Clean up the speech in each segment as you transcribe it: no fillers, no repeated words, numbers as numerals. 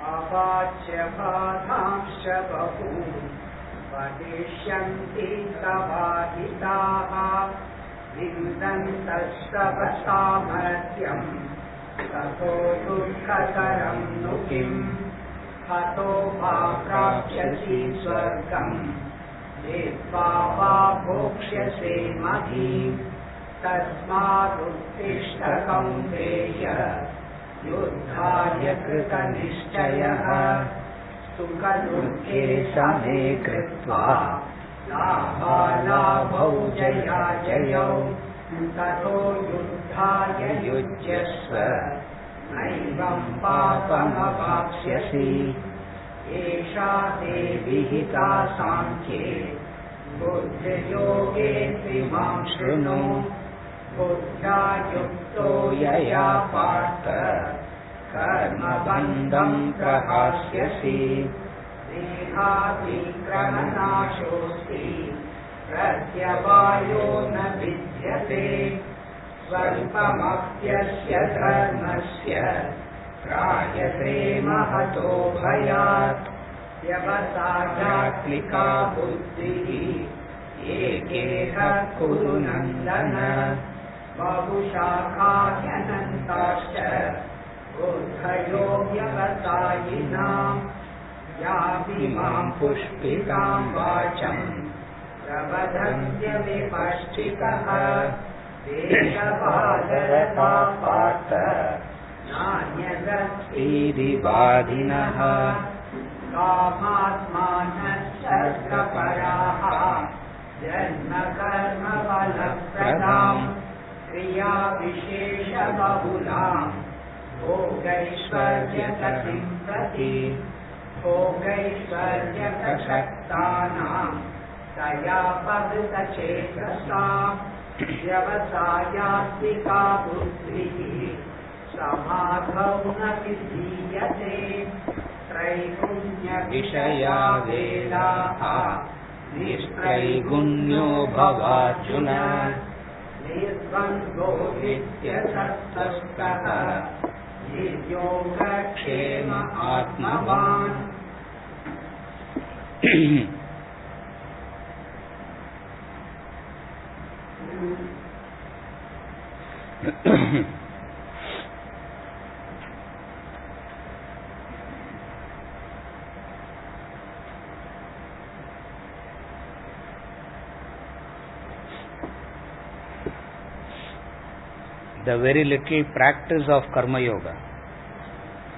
अवाच्य बाधांश्च बहून् वदिष्यन्ति तवाहिताः विन्दन्तस्तव सामर्थ्यम् ततो दुःखकरं नु किम् हतो वा प्राप्स्यसि स्वर्गम् जित्वा वा भोक्ष्यसे महीम् तस्मादुत्तिष्ठ कौन्तेय युद्धाय कृतनिश्चयः सुखदुःखे समे कृत्वा लाभालाभौ जयाजयौ ततो युद्धाय युज्यस्व नैवं पापमवाप्स्यसि एषा ते विहिता सांख्ये बुद्धियोगे त्विमां शृणु बुद्ध्या युक्तो यया पार्थ कर्मबन्धं प्रहास्यसि देहादिग्रहनाशोऽस्ति प्रत्यवायो न विद्यते स्वल्पमप्यस्य धर्मस्य त्रायते महतो भयात् व्यवसायात्मिका बुद्धिः एकेह कुरु नन्दन बहुशाखाह्यनन्ताश्च बुद्धयो व्यवसायिनाम् याभिमां पुष्पितां वाचं प्रवदन्त्य विपश्चितः देशबाधरता पार्थ नान्यदस्तीरिवादिनः कामात्मानः सर्गपराः जन्म कर्म फलप्रदाम् क्रिया विशेषबहुलाम् भोगैश्वर्यगतिं प्रति भोगैश्वर्यप्रसक्तानां तया पवितचेतसाम् व्यवसायात्मिका बुद्धिः समाधौ न विधीयते त्रैगुण्यविषया वेदाः निष्त्रैगुण्यो भवार्जुन निर्द्वन्द्वो नित्यसत्त्वस्तः योगक्षेम आत्मवान्। The very little practice of karma yoga.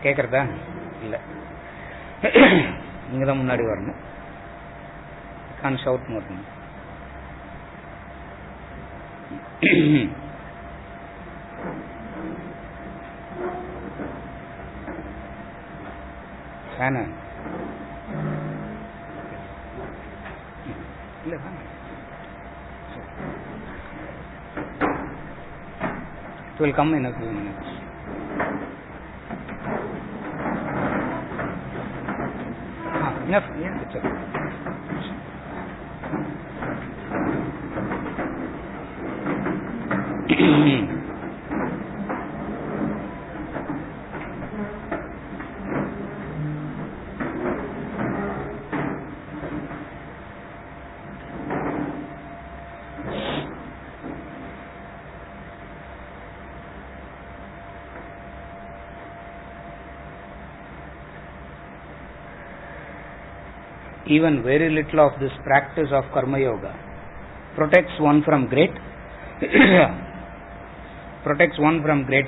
கேக்குறதா? இல்ல, நீங்க தான் முன்னாடி வரணும். can't shout more. Sana. இல்ல வாங்க. It will come in a few minutes. Enough. Yeah, it's okay. Even very little of this practice of karma yoga protects one from great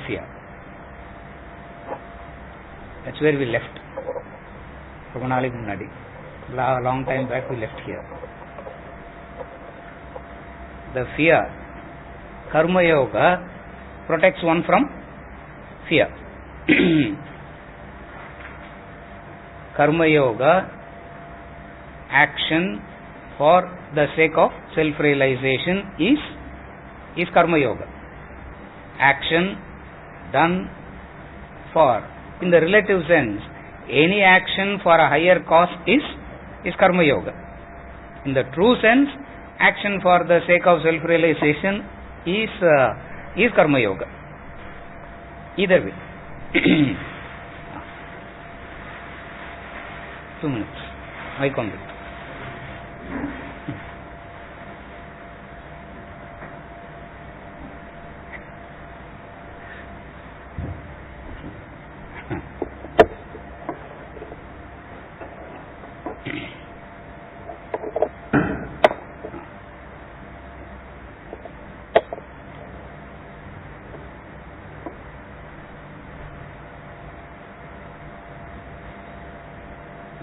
fear. That's where we left. Long time back we left here. The fear, karma yoga protects one from fear. Karma yoga, action for the sake of self-realization is karma yoga. Action done for, in the relative sense, any action for a higher cause is karma yoga. In the true sense, action for the sake of self-realization is karma yoga. Either way. 2 minutes. I complete.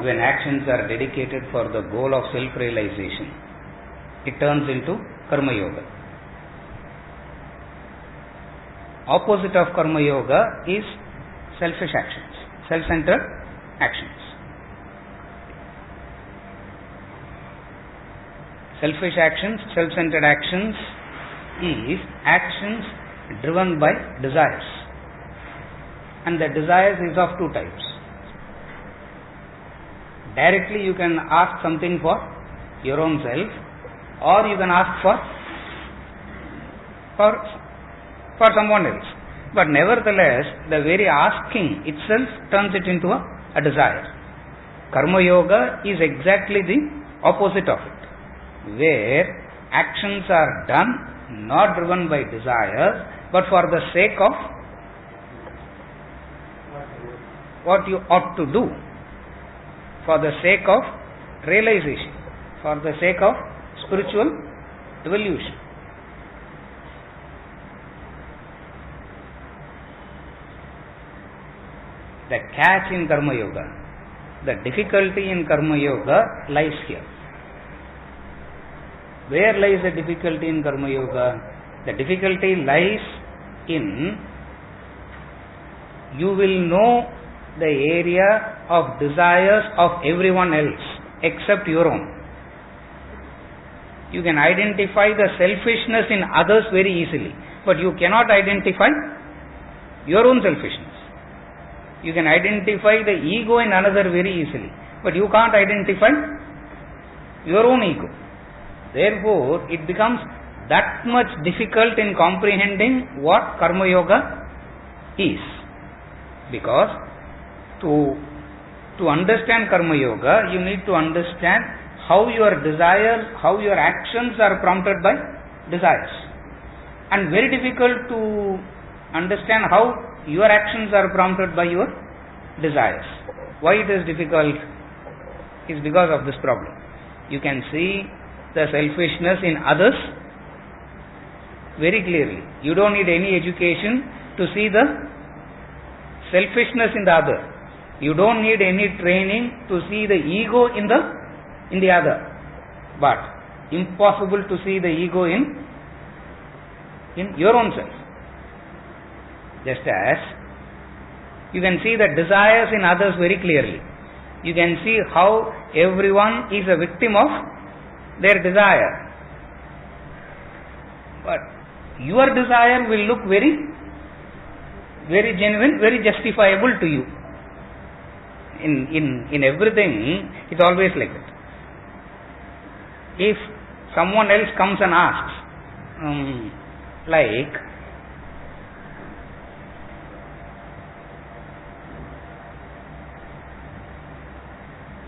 When actions are dedicated for the goal of self-realization, it turns into karma yoga. Opposite of karma yoga is selfish actions, self-centered actions. Selfish actions, self-centered actions is actions driven by desires. And the desires is of two types. Directly you can ask something for your own self, or you can ask for someone else. But nevertheless, the very asking itself turns it into a desire. Karma yoga is exactly the opposite of it, where actions are done not driven by desires, but for the sake of what you ought to do, for the sake of realization, for the sake of spiritual evolution. The catch in Karma Yoga, the difficulty in Karma Yoga lies here. Where lies the difficulty in Karma Yoga? The difficulty lies in you will know the area of desires of everyone else except your own. You can identify the selfishness in others very easily, but you cannot identify your own selfishness. You can identify the ego in another very easily, but you can't identify your own ego. Therefore, it becomes that much difficult in comprehending what Karma Yoga is. Because to understand Karma Yoga, you need to understand how your desires, how your actions are prompted by desires. And very difficult to understand how your actions are prompted by your desires. Why it is difficult? Is because of this problem. You can see the selfishness in others very clearly. You don't need any education to see the selfishness in the other. You don't need any training to see the ego in the other. But impossible to see the ego in your own self. Just as you can see the desires in others very clearly. You can see how everyone is a victim of their desire. But your desire will look very, very genuine, very justifiable to you. In everything, it's always like that. If someone else comes and asks, like,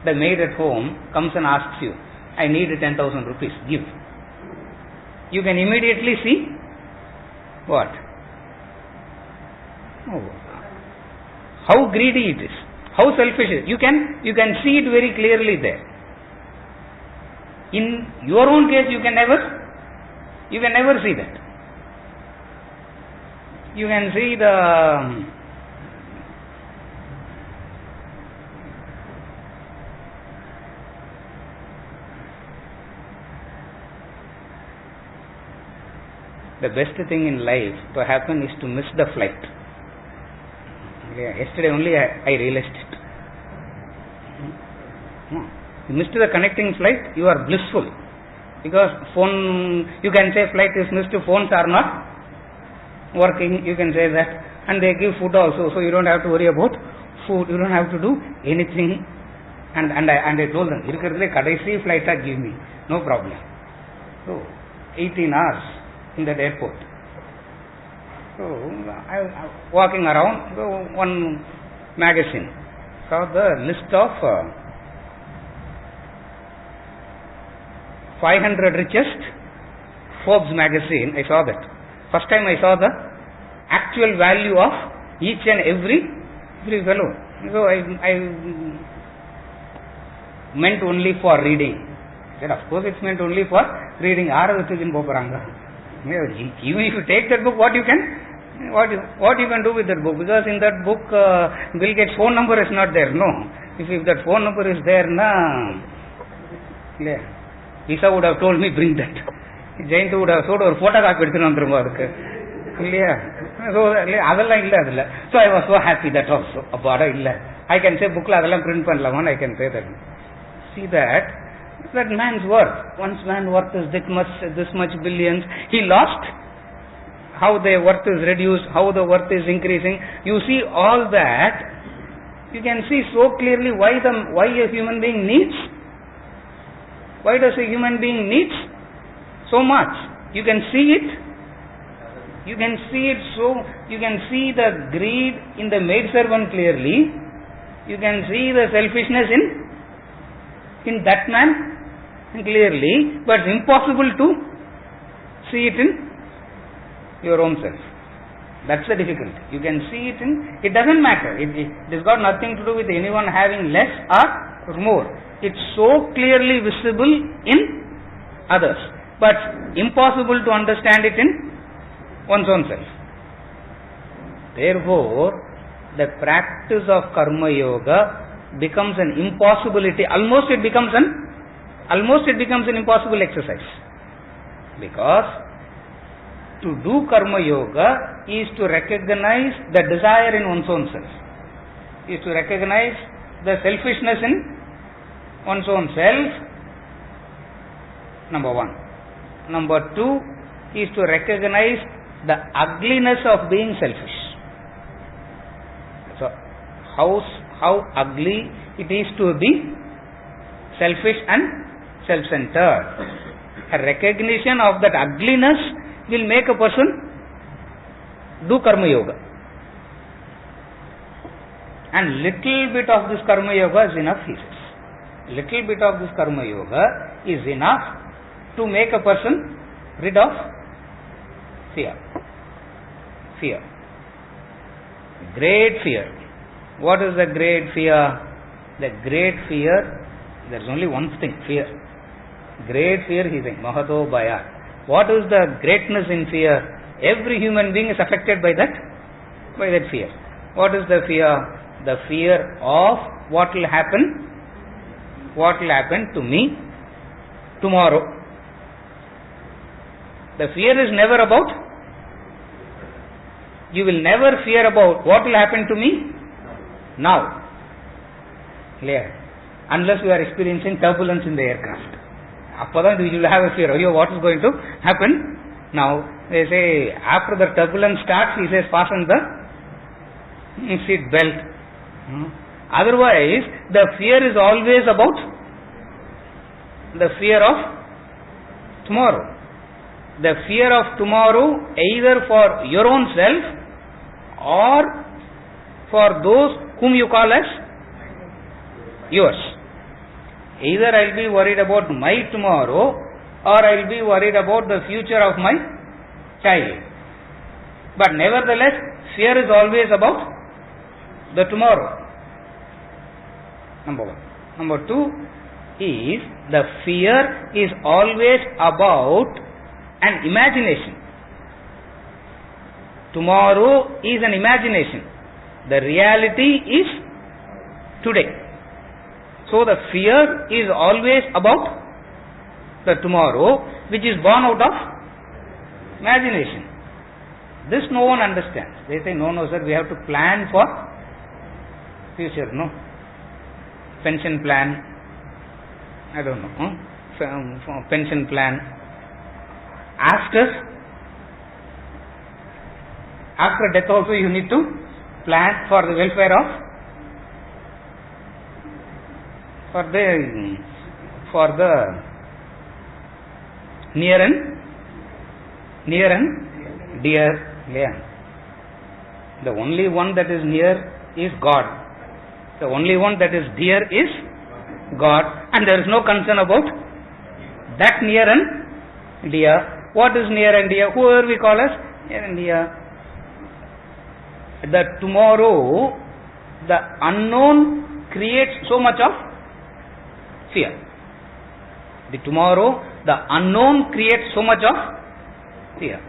the maid at home comes and asks you, I need 10,000 rupees, give. You can immediately see what? Oh, how greedy it is, how selfish it is. You can see it very clearly there. In your own case, you can never see that. You can see the best thing in life to happen is to miss the flight. Yesterday only I realized it. You missed the connecting flight, you are blissful. Because phone, you can say flight is missed, phones are not working. You can say that and they give food also, so you don't have to worry about food, you don't have to do anything. And I told them, irukkiradhile kadaisi flight give me, no problem. So 18 hours in that airport. So I walking around, so one magazine saw the list of 500 richest, Forbes magazine. I saw that. First time I saw the actual value of each and every fellow. So I meant only for reading. Said, of course it's meant only for reading. Even if you take that book, what you can do with that book? Because in that book, Bill Gates' phone number is not there. No, if that phone number is there, Lisa would have told me bring that. Jayanth would have showed a photograph. So I was so happy that also. I can say book print panlaman. I can say that. See that man's worth. Once man's worth is this much billions, he lost. How the worth is reduced, how the worth is increasing. You see all that, you can see so clearly why a human being needs. Why does a human being needs so much? You can see it. You can see it so. You can see the greed in the maidservant clearly. You can see the selfishness in that man clearly, but it's impossible to see it in your own self. That's the difficulty. You can see it it doesn't matter. It has got nothing to do with anyone having less or more. It's so clearly visible in others, but impossible to understand it in one's own self. Therefore, the practice of karma yoga becomes an impossibility. Almost it becomes an impossible exercise, because to do karma yoga is to recognize the desire in one's own self, is to recognize the selfishness in one's own self, number one. Number two is to recognize the ugliness of being selfish. So, how ugly it is to be selfish and self-centered. A recognition of that ugliness will make a person do karma yoga. And little bit of this karma yoga is enough, he says. Little bit of this karma yoga is enough to make a person rid of fear. Fear. Great fear. What is the great fear? The great fear, there is only one thing, fear. Great fear, he is saying, Mahato Bhaya. What is the greatness in fear? Every human being is affected by that fear. What is the fear? The fear of what will happen to me tomorrow. The fear is never about, you will never fear about what will happen to me now. Clear? Unless you are experiencing turbulence in the aircraft. After you will have a fear. What is going to happen now? They say after the turbulence starts, he says fasten the seat belt. Otherwise, the fear is always about the fear of tomorrow. The fear of tomorrow, either for your own self or for those whom you call as yours. Either I will be worried about my tomorrow, or I will be worried about the future of my child. But nevertheless, fear is always about the tomorrow. Number one. Number two is the fear is always about an imagination. Tomorrow is an imagination. The reality is today. So the fear is always about the tomorrow, which is born out of imagination. This no one understands. They say, no sir, we have to plan for future. No. Pension plan. I don't know. Pension plan. after death also you need to plan for the welfare of, for the near and dear. Yeah. The only one that is near is God. The only one that is dear is God, and there is no concern about that near and dear. What is near and dear? Whoever we call as near and dear. The tomorrow, the unknown creates so much of fear. The tomorrow, the unknown creates so much of fear.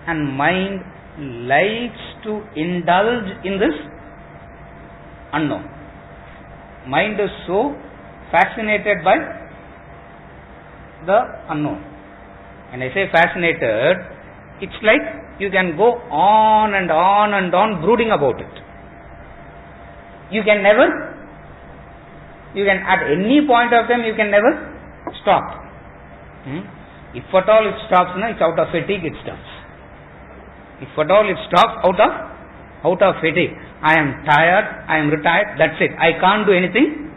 And mind likes to indulge in this unknown. Mind is so fascinated by the unknown. When I say fascinated, it's like you can go on and on and on brooding about it. You can at any point of time, you can never stop. If at all it stops, it's out of fatigue it stops. If at all it stops out of fatigue, I am tired, I am retired, that's it. I can't do anything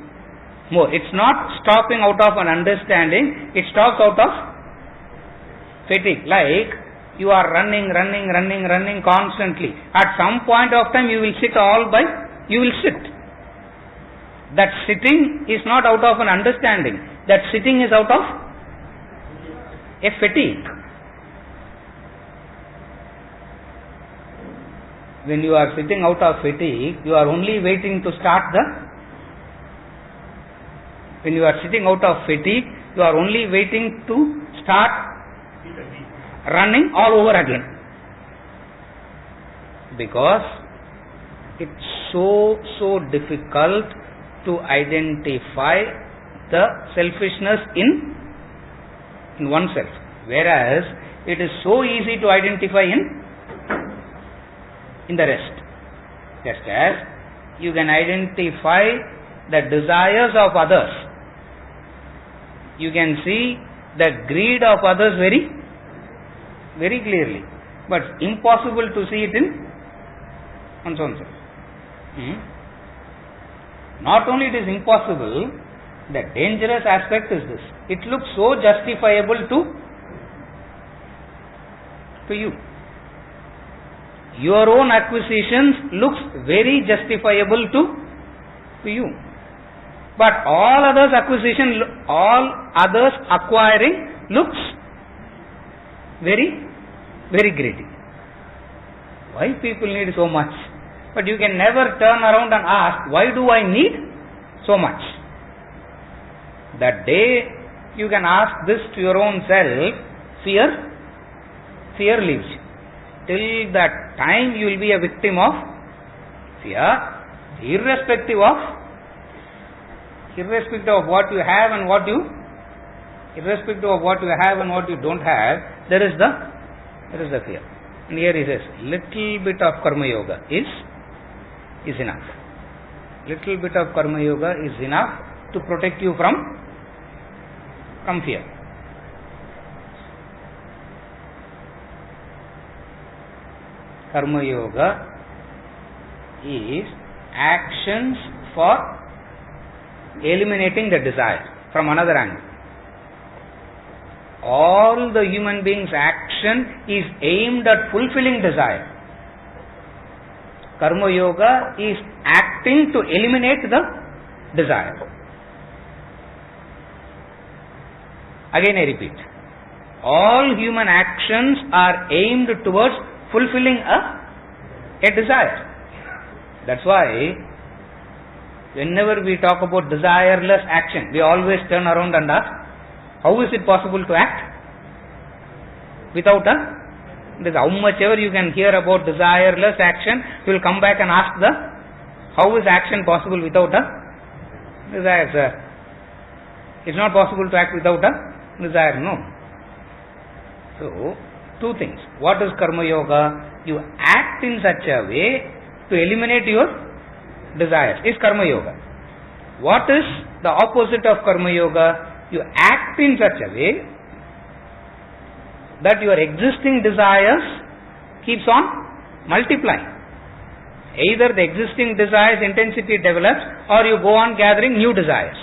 more. It's not stopping out of an understanding, it stops out of fatigue. Like you are running constantly. At some point of time you will sit you will sit. That sitting is not out of an understanding. That sitting is out of a fatigue. When you are sitting out of fatigue, you are only waiting to start when you are sitting out of fatigue, you are only waiting to start running all over again. Because it's so difficult to identify the selfishness in oneself. Whereas it is so easy to identify in the rest. Just as you can identify the desires of others, you can see the greed of others very clearly, but impossible to see it in one's own self. Not only it is impossible, the dangerous aspect is this: it looks so justifiable to you. Your own acquisitions looks very justifiable to you, but all others acquiring looks very greedy. Why people need so much? But you can never turn around and ask, why do I need so much? That day you can ask this to your own self, fear leaves you. Till that time you will be a victim of fear, irrespective of what you have and what you don't have, there is the fear. And here he says, little bit of karma yoga is enough. Little bit of karma yoga is enough to protect you from fear. Karma yoga is actions for eliminating the desire from another angle. All the human beings' action is aimed at fulfilling desire. Karma yoga is acting to eliminate the desire. Again I repeat, all human actions are aimed towards fulfilling a desire. That's why whenever we talk about desireless action, we always turn around and ask, how is it possible to act without how much ever you can hear about desireless action, you will come back and ask how is action possible without a desire, sir? It's not possible to act without a desire, no. So, two things. What is karma yoga? You act in such a way to eliminate your desires. Is karma yoga. What is the opposite of karma yoga? You act in such a way that your existing desires keeps on multiplying. Either the existing desires intensity develops or you go on gathering new desires.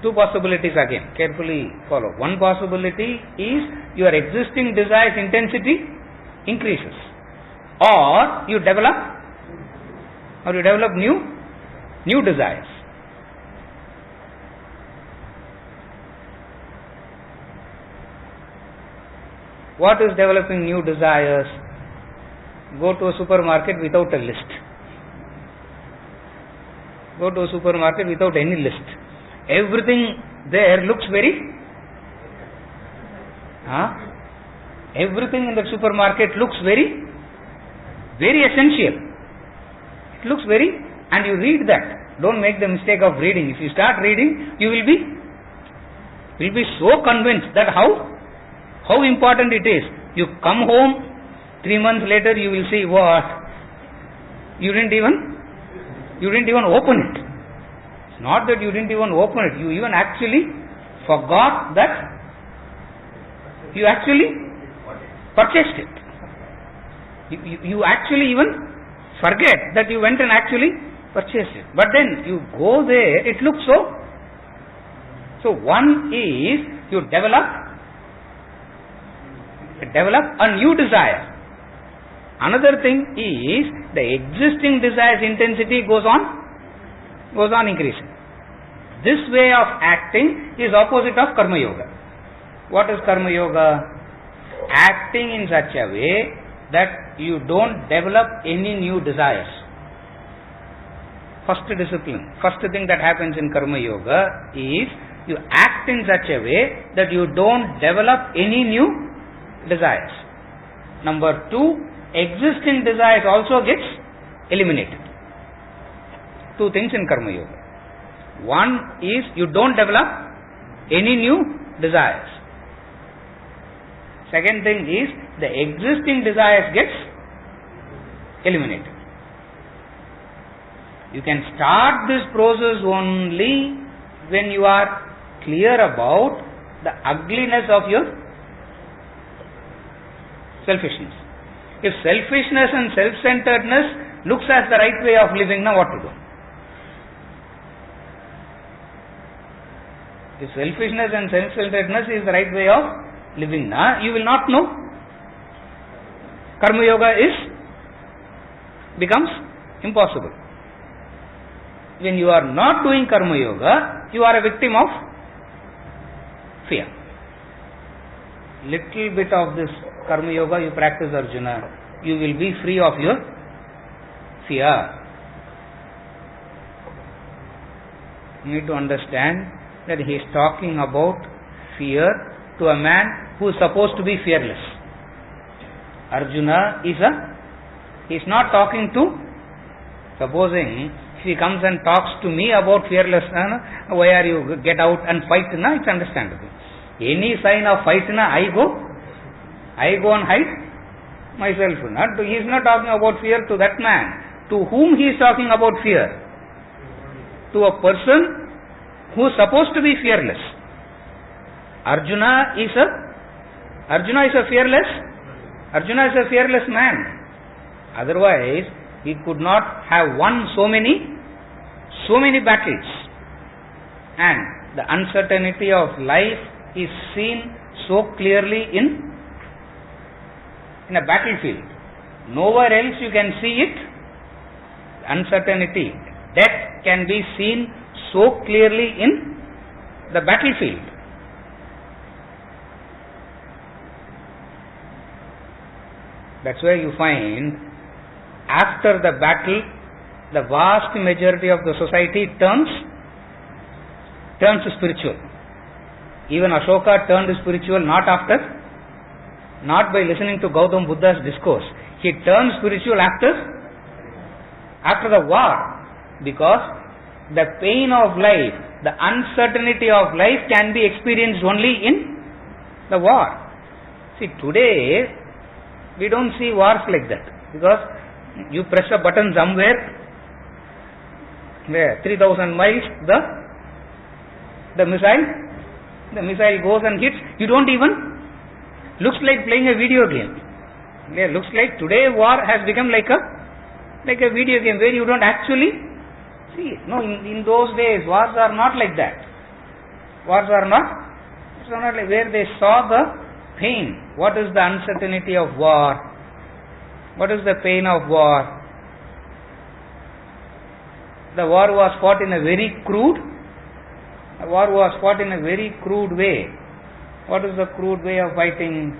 Two possibilities again, carefully follow. One possibility is your existing desires intensity increases, or you develop new desires. What is developing new desires? Go to a supermarket without a list. Go to a supermarket without any list. Everything there looks everything in the supermarket looks very essential. It looks and you read that. Don't make the mistake of reading. If you start reading, you will be so convinced that how important it is. You come home, 3 months later you will see what? You didn't even open it. It's not that you didn't even open it. You even actually forgot that you actually purchased it. You actually even forget that you went and actually purchased it. But then you go there, it looks so. So one is you develop a new desire. Another thing is the existing desire's intensity goes on increasing. This way of acting is opposite of Karma Yoga. What is Karma Yoga? Acting in such a way that you don't develop any new desires. First discipline, first thing that happens in Karma Yoga is you act in such a way that you don't develop any new desires. Number 2, existing desires also gets eliminated. Two things in Karma Yoga. One is you don't develop any new desires. Second thing is the existing desires gets eliminated. You can start this process only when you are clear about the ugliness of your selfishness. If selfishness and self-centeredness looks as the right way of living, now what to do? If selfishness and self-centeredness is the right way of living, now you will not know. Karma Yoga becomes impossible. When you are not doing Karma Yoga, you are a victim of fear. Little bit of this Karma Yoga you practice, Arjuna, you will be free of your fear. You need to understand that he is talking about fear to a man who is supposed to be fearless. Arjuna he is not talking to, supposing if he comes and talks to me about fearlessness, why are you, get out and fight, it's understandable. Any sign of fight, I go and hide myself. He is not talking about fear to that man. To whom he is talking about fear? To a person who is supposed to be fearless. Arjuna is a fearless man. Otherwise, he could not have won so many battles. And the uncertainty of life is seen so clearly in a battlefield. Nowhere else you can see it. Uncertainty, death can be seen so clearly in the battlefield. That's why you find after the battle, the vast majority of the society turns spiritual. Even Ashoka turned spiritual not by listening to Gautam Buddha's discourse. He turned spiritual after the war, because the pain of life, the uncertainty of life can be experienced only in the war. See, today we don't see wars like that, because you press a button somewhere, where 3000 miles the missile goes and hits. You don't even looks like playing a video game. Yeah, looks like today war has become like a video game where you don't actually see it. No, in those days wars are not like that. Wars are not like where they saw the pain. What is the uncertainty of war? What is the pain of war? The war was fought in a very crude. The war was fought in a very crude way. What is the crude way of fighting?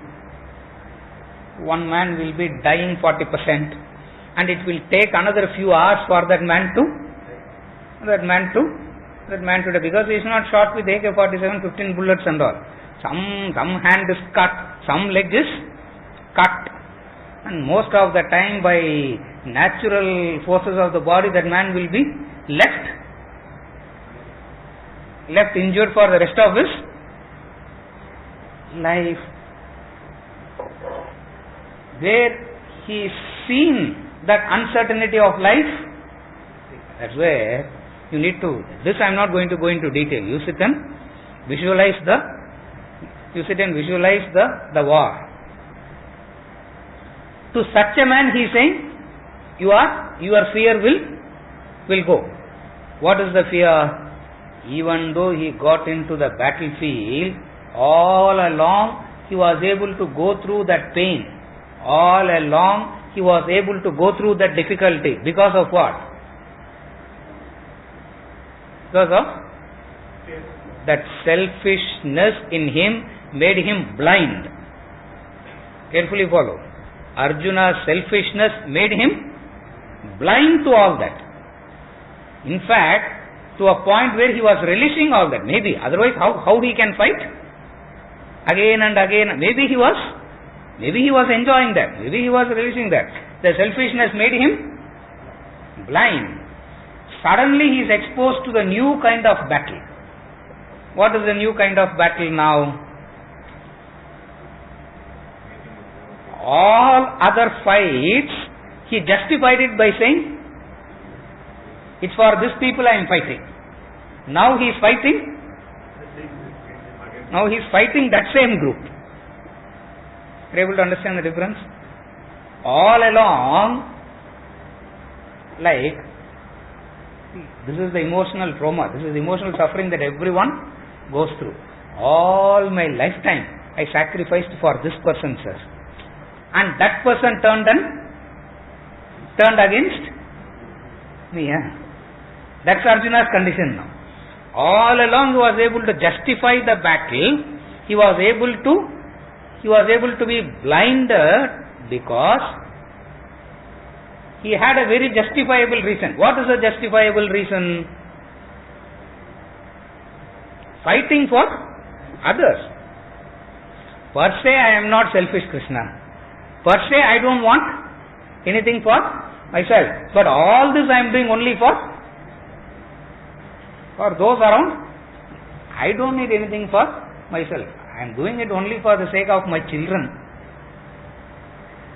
One man will be dying 40%, and it will take another few hours for that man to die, because he is not shot with AK-47, 15 bullets and all. Some hand is cut, some leg is cut, and most of the time by natural forces of the body that man will be left injured for the rest of his life. Where he is seen that uncertainty of life, that's where you need to, this I am not going to go into detail. You sit and visualize the war. To such a man he is saying, your fear will go. What is the fear? Even though he got into the battlefield, all along he was able to go through that pain. All along he was able to go through that difficulty. Because of what? Because of that selfishness in him made him blind. Carefully follow. Arjuna's selfishness made him blind to all that. In fact, to a point where he was relishing all that. Maybe, otherwise how he can fight? Again and again. Maybe he was enjoying that. Maybe he was relishing that. The selfishness made him blind. Suddenly he is exposed to the new kind of battle. What is the new kind of battle now? All other fights, he justified it by saying, it's for this people I am fighting. Now he is fighting that same group. Are you able to understand the difference? All along, like, this is the emotional trauma, this is the emotional suffering that everyone goes through. All my lifetime I sacrificed for this person, sir. And that person turned against me. Yeah. That's Arjuna's condition now. All along he was able to justify the battle. He was able to be blinded because he had a very justifiable reason. What is the justifiable reason? Fighting for others. Per se I am not selfish, Krishna. Per se I don't want anything for myself. But all this I am doing only for those around. I don't need anything for myself. I am doing it only for the sake of my children.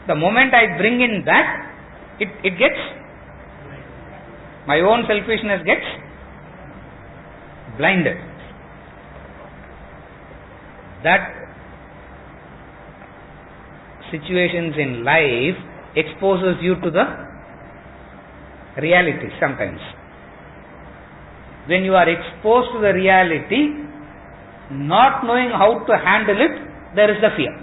The moment I bring in that, it gets, my own selfishness gets blinded. That situations in life exposes you to the reality sometimes. When you are exposed to the reality, not knowing how to handle it, there is the fear.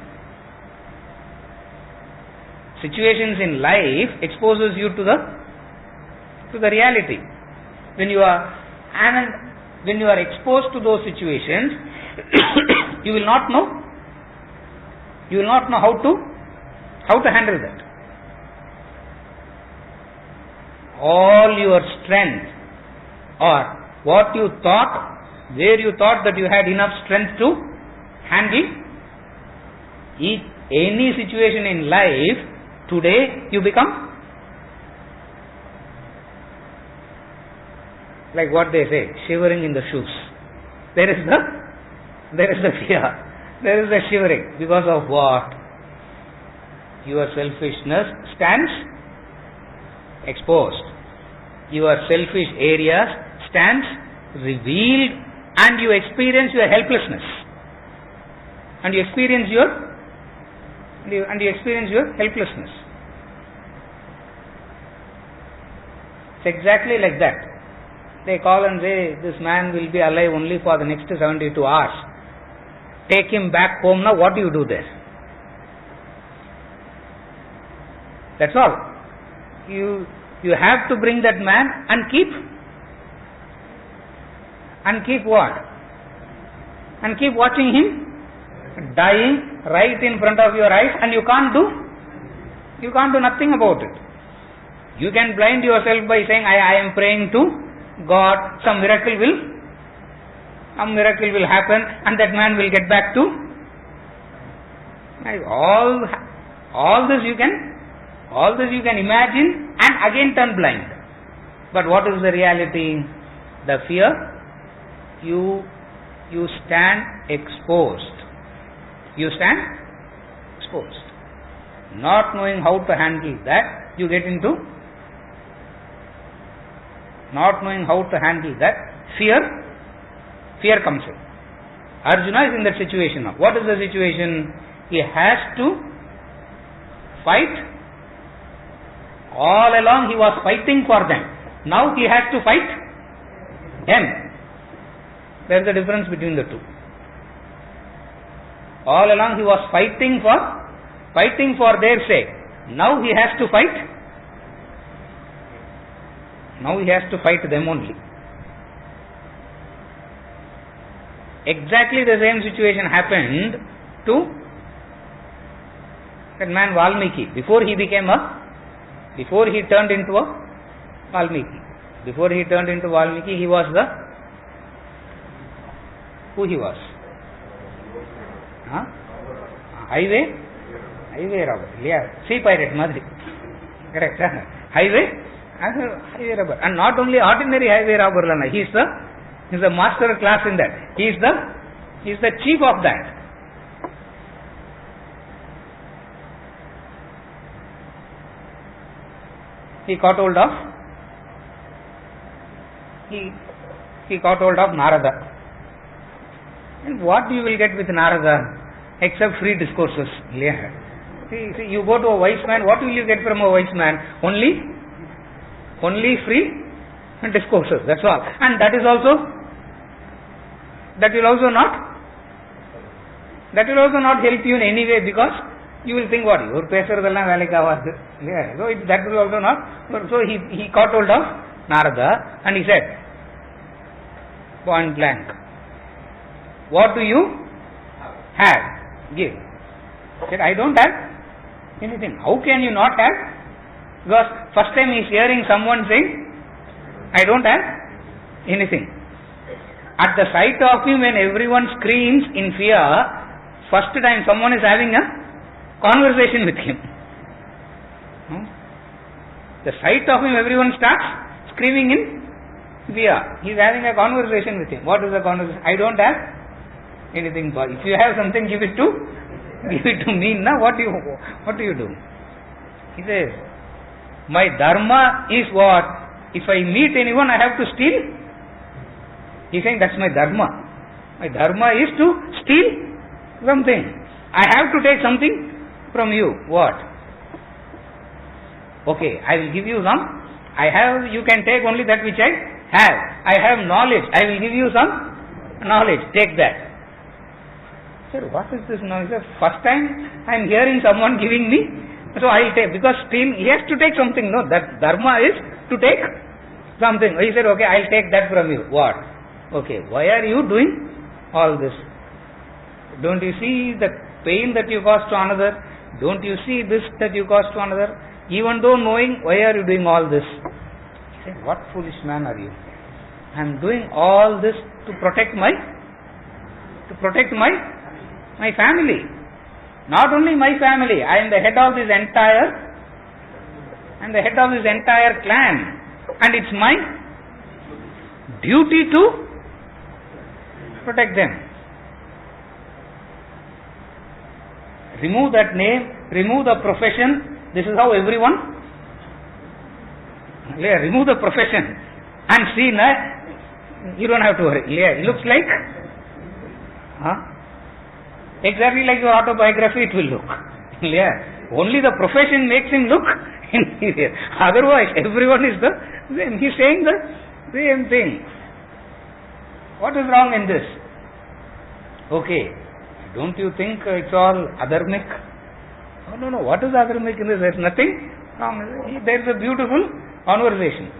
Situations in life exposes you to the reality. When you are exposed to those situations, you will not know how to handle that. All your strength, or what you thought, where you thought that you had enough strength to handle any situation in life, today you become like what they say, shivering in the shoes. There is the fear. There is the shivering. Because of what? Your selfishness stands exposed. Your selfish areas stands revealed, and you experience your helplessness. And you experience your and you experience your helplessness. It's exactly like that. They call and say, this man will be alive only for the next 72 hours. Take him back home now. What do you do there? That's all. You have to bring that man and keep what? And keep watching him dying right in front of your eyes, and you can't do nothing about it. You can blind yourself by saying, I am praying to God, some miracle will happen, and that man will get back to. All this you can imagine and again turn blind. But what is the reality? The fear, you stand exposed. You stand exposed. Not knowing how to handle that, you get into. Not knowing how to handle that, fear comes in. Arjuna is in that situation now. What is the situation? He has to fight. All along he was fighting for them. Now he has to fight them. There is a difference between the two. All along he was fighting for their sake. Now he has to fight. Now he has to fight them only. Exactly the same situation happened to that man Valmiki. Before he turned into a Valmiki. Before he turned into Valmiki, he was who he was? Highway robber. Yeah. Sea pirate Madri. Correct. Highway robber. And not only ordinary highway robber, he is the master class in that. He is the chief of that. He caught hold of Narada. And what you will get with Narada except free discourses? Yeah. See, you go to a wise man, what will you get from a wise man? Only free discourses, that's all. And that will also not help you in any way, because you will think, what, your pesaradella velika. Yeah, so that will also not. So he caught hold of Narada and he said, point blank, what do you have? Give. He said, I don't have anything. How can you not have? Because first time he is hearing someone saying, I don't have anything. At the sight of him, when everyone screams in fear, first time someone is having a conversation with him. The sight of him, everyone starts screaming in fear. He is having a conversation with him. What is the conversation? I don't have anything. If you have something, give it to me. Now what do you do? He says, my dharma is what? If I meet anyone, I have to steal. He is saying, that's my dharma. My dharma is to steal something. I have to take something from you. What? Okay, I will give you some. You can take only that which I have. I have knowledge. I will give you some knowledge. Take that. Sir, what is this now? First time I am hearing someone giving me, so I will take, because still he has to take something. No, that dharma is to take something. He said, okay, I will take that from you. What? Okay, why are you doing all this? Don't you see the pain that you cause to another? Don't you see this that you cause to another? Even though knowing, why are you doing all this? He said, what foolish man are you? I am doing all this to protect my family. Not only my family, I am the head of this entire clan, and it's my duty to protect them. Remove that name, remove the profession. This is how everyone. Remove the profession and see, you don't have to worry. It looks like, exactly like your autobiography it will look. Yeah. Only the profession makes him look inferior. Otherwise, everyone is the same. He's saying the same thing. What is wrong in this? Okay. Don't you think it's all adharmic? No. What is adharmic in this? There's nothing wrong. There's a beautiful conversation.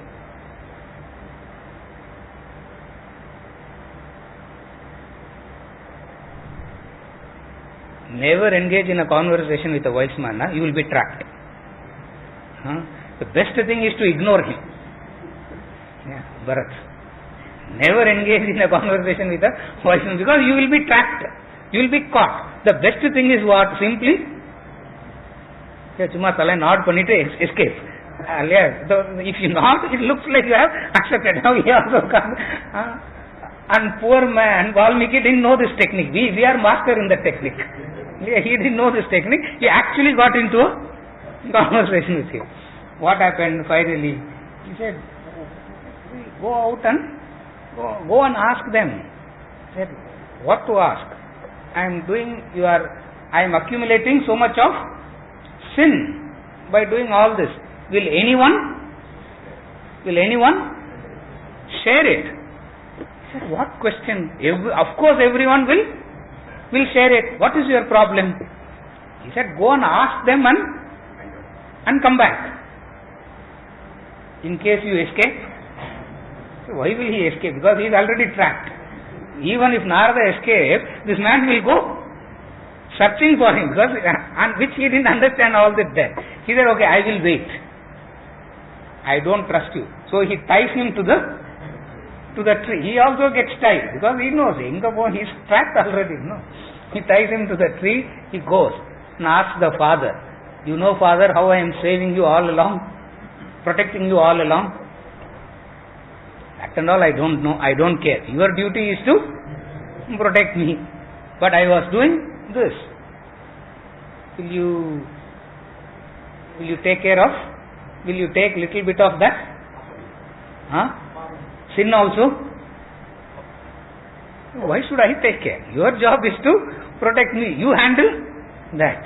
Never engage in a conversation with a wise man. You will be trapped. The best thing is to ignore him. Yeah, Bharat. Never engage in a conversation with a wise man because you will be trapped. You will be caught. The best thing is what? Simply chuma thala nod pannite escape. If you nod, it looks like you have accepted. Now he also comes. And poor man, Valmiki didn't know this technique. We are master in the technique. He didn't know this technique. He actually got into a conversation with him. What happened finally? He said, go out and go and ask them. He said, what to ask? I am accumulating so much of sin by doing all this. Will anyone share it? He said, what question? Of course everyone will share it. What is your problem? He said, go and ask them and come back. In case you escape. So why will he escape? Because he is already trapped. Even if Narada escapes, this man will go searching for him, because which he didn't understand all that there. He said, okay, I will wait. I don't trust you. So he ties him to the tree. He also gets tied because he knows he is trapped already. No, he ties him to the tree. He goes and asks the father, you know, father, how I am saving you all along, protecting you all along. That and all I don't know. I don't care. Your duty is to protect me, but I was doing this. Will you take care of? Will you take little bit of that? Sin also? Why should I take care? Your job is to protect me. You handle that.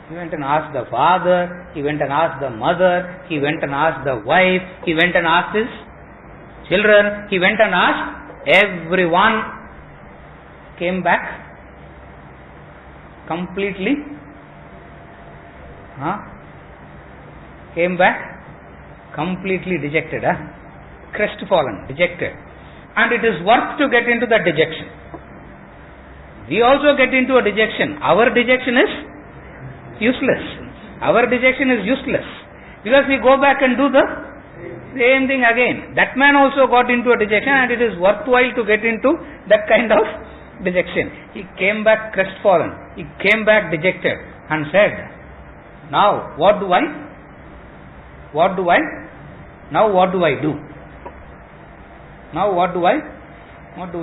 He went and asked the father, he went and asked the mother, he went and asked the wife, he went and asked his children, he went and asked everyone. Came back completely dejected, crestfallen, dejected. And it is worth to get into that dejection. We also get into a dejection. Our dejection is useless. Our dejection is useless because we go back and do the same thing again. That man also got into a dejection, and it is worthwhile to get into that kind of dejection. He came back crestfallen. He came back dejected and said, now what do I do? Now what do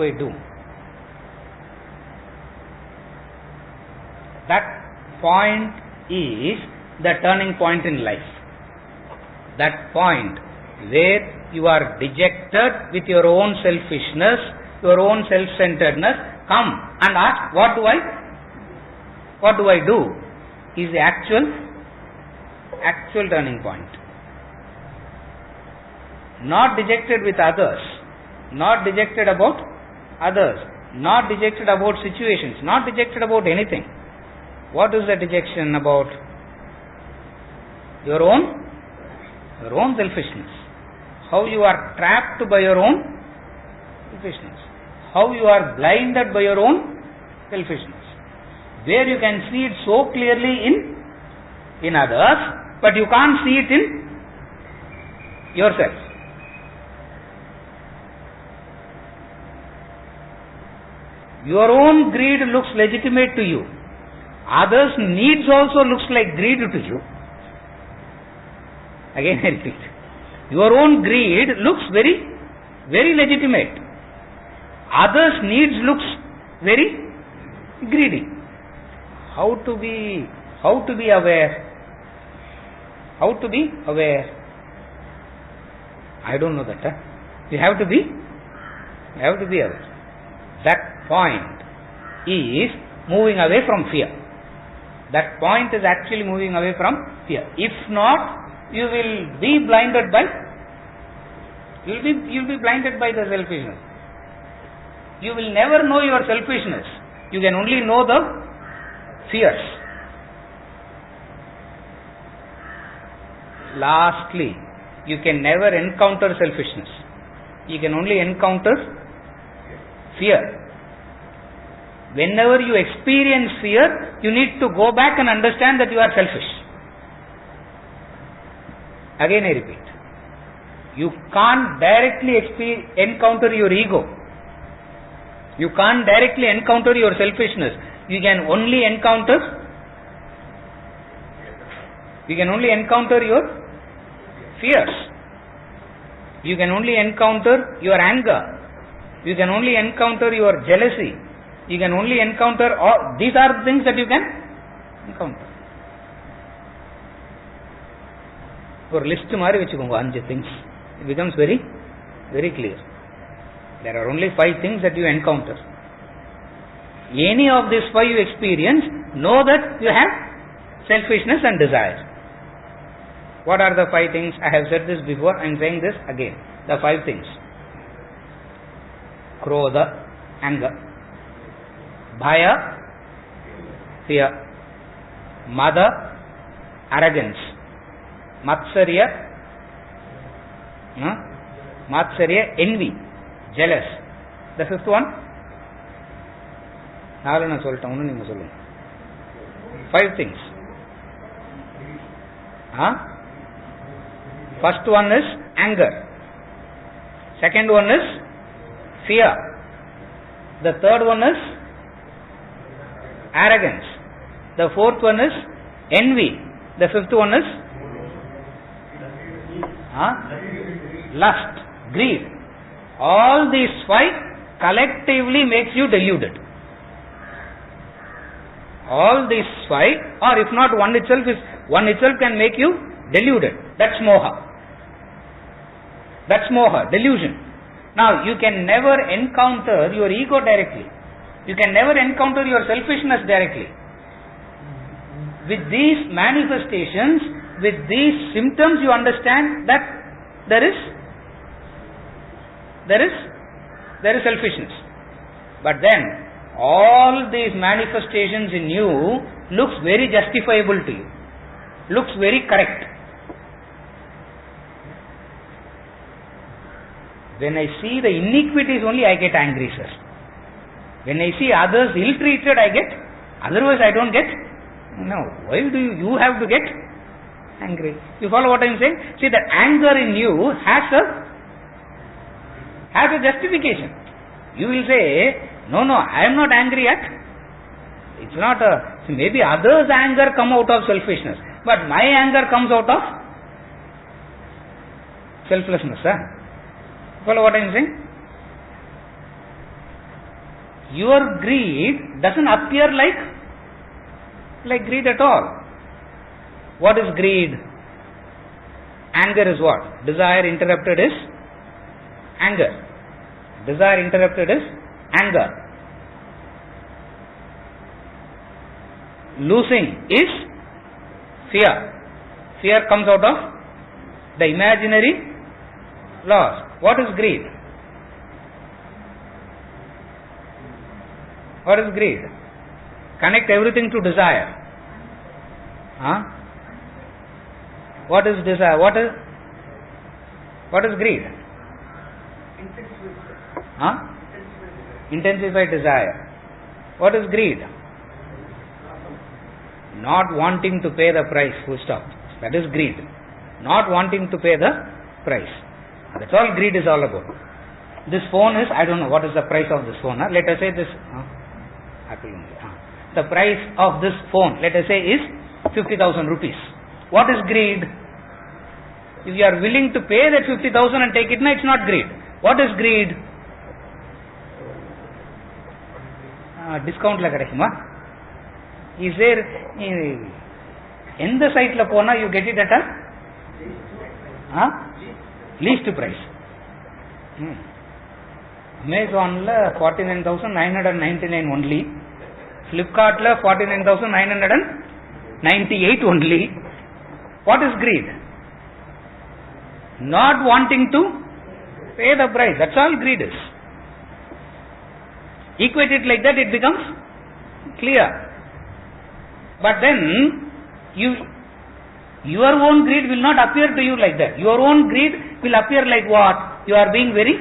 I do? That point is the turning point in life. That point where you are dejected with your own selfishness, your own self-centeredness, come and ask, what do I do? Is the actual turning point. Not dejected with others, not dejected about others, not dejected about situations, not dejected about anything. What is the dejection about? Your own selfishness. How you are trapped by your own selfishness. How you are blinded by your own selfishness. Where you can see it so clearly in others, but you can't see it in yourself. Your own greed looks legitimate to you. Others' needs also looks like greed to you. Again I repeat. Your own greed looks very, very legitimate. Others' needs looks very greedy. How to be aware? How to be aware? I don't know that. You have to be aware. That point is moving away from fear. That point is actually moving away from fear. If not, you will be blinded by the selfishness. You will never know your selfishness. You can only know the fears. Lastly, you can never encounter selfishness. You can only encounter fear. Whenever you experience fear, you need to go back and understand that you are selfish. Again I repeat, you can't directly encounter your ego. You can't directly encounter your selfishness. You can only encounter your fears. You can only encounter your anger. You can only encounter your jealousy. You can only encounter all these are things that you can encounter. For list mari vechukonga 5 things. It becomes very, very clear. There are only 5 things that you encounter. Any of these 5 you experience, know that you have selfishness and desire. What are the 5 things? I have said this before, I am saying this again. The 5 things. Krodha, anger. Bhaya, fear. Mada, arrogance. Matsarya, envy, jealous. The 5th one? 5 things. First one is anger. Second one is fear. The third one is arrogance. The fourth one is envy. The 5th one is lust, greed. All these 5 collectively makes you deluded. All these 5, or if not one itself can make you deluded. That's moha. That's moha, delusion. Now you can never encounter your ego directly. You can never encounter your selfishness directly. With these manifestations, with these symptoms, you understand that there is selfishness. But then all these manifestations in you looks very justifiable to you, looks very correct. When I see the iniquities only, I get angry, sir. When I see others ill-treated, I get. Otherwise, I don't get. No. Why do you have to get angry? You follow what I am saying? See, that anger in you has a justification. You will say, no, I am not angry yet. It's not maybe others' anger come out of selfishness, but my anger comes out of selflessness. Follow what I am saying? Your greed doesn't appear like greed at all. What is greed? Anger is what? Desire interrupted is anger. Desire interrupted is anger. Losing is fear. Fear comes out of the imaginary loss. What is greed? What is greed? Connect everything to desire. What is desire? What is greed? Intensified desire. What is greed? Not wanting to pay the price, full stop. That is greed. Not wanting to pay the price. That's all greed is all about. This phone is, I don't know what is the price of this phone. Let us say this, Apple only. The price of this phone, let us say, is 50,000 rupees. What is greed? If you are willing to pay that 50,000 and take it, no, it's not greed. What is greed? Discount la kadakuma. Is there in the site la pona you get it at a least price. Amazon la 49,999 only. Flipkart la 49,999. 98 only. What is greed? Not wanting to pay the price. That's all greed is. Equate it like that, it becomes clear. But then, your own greed will not appear to you like that. Your own greed will appear like what? You are being very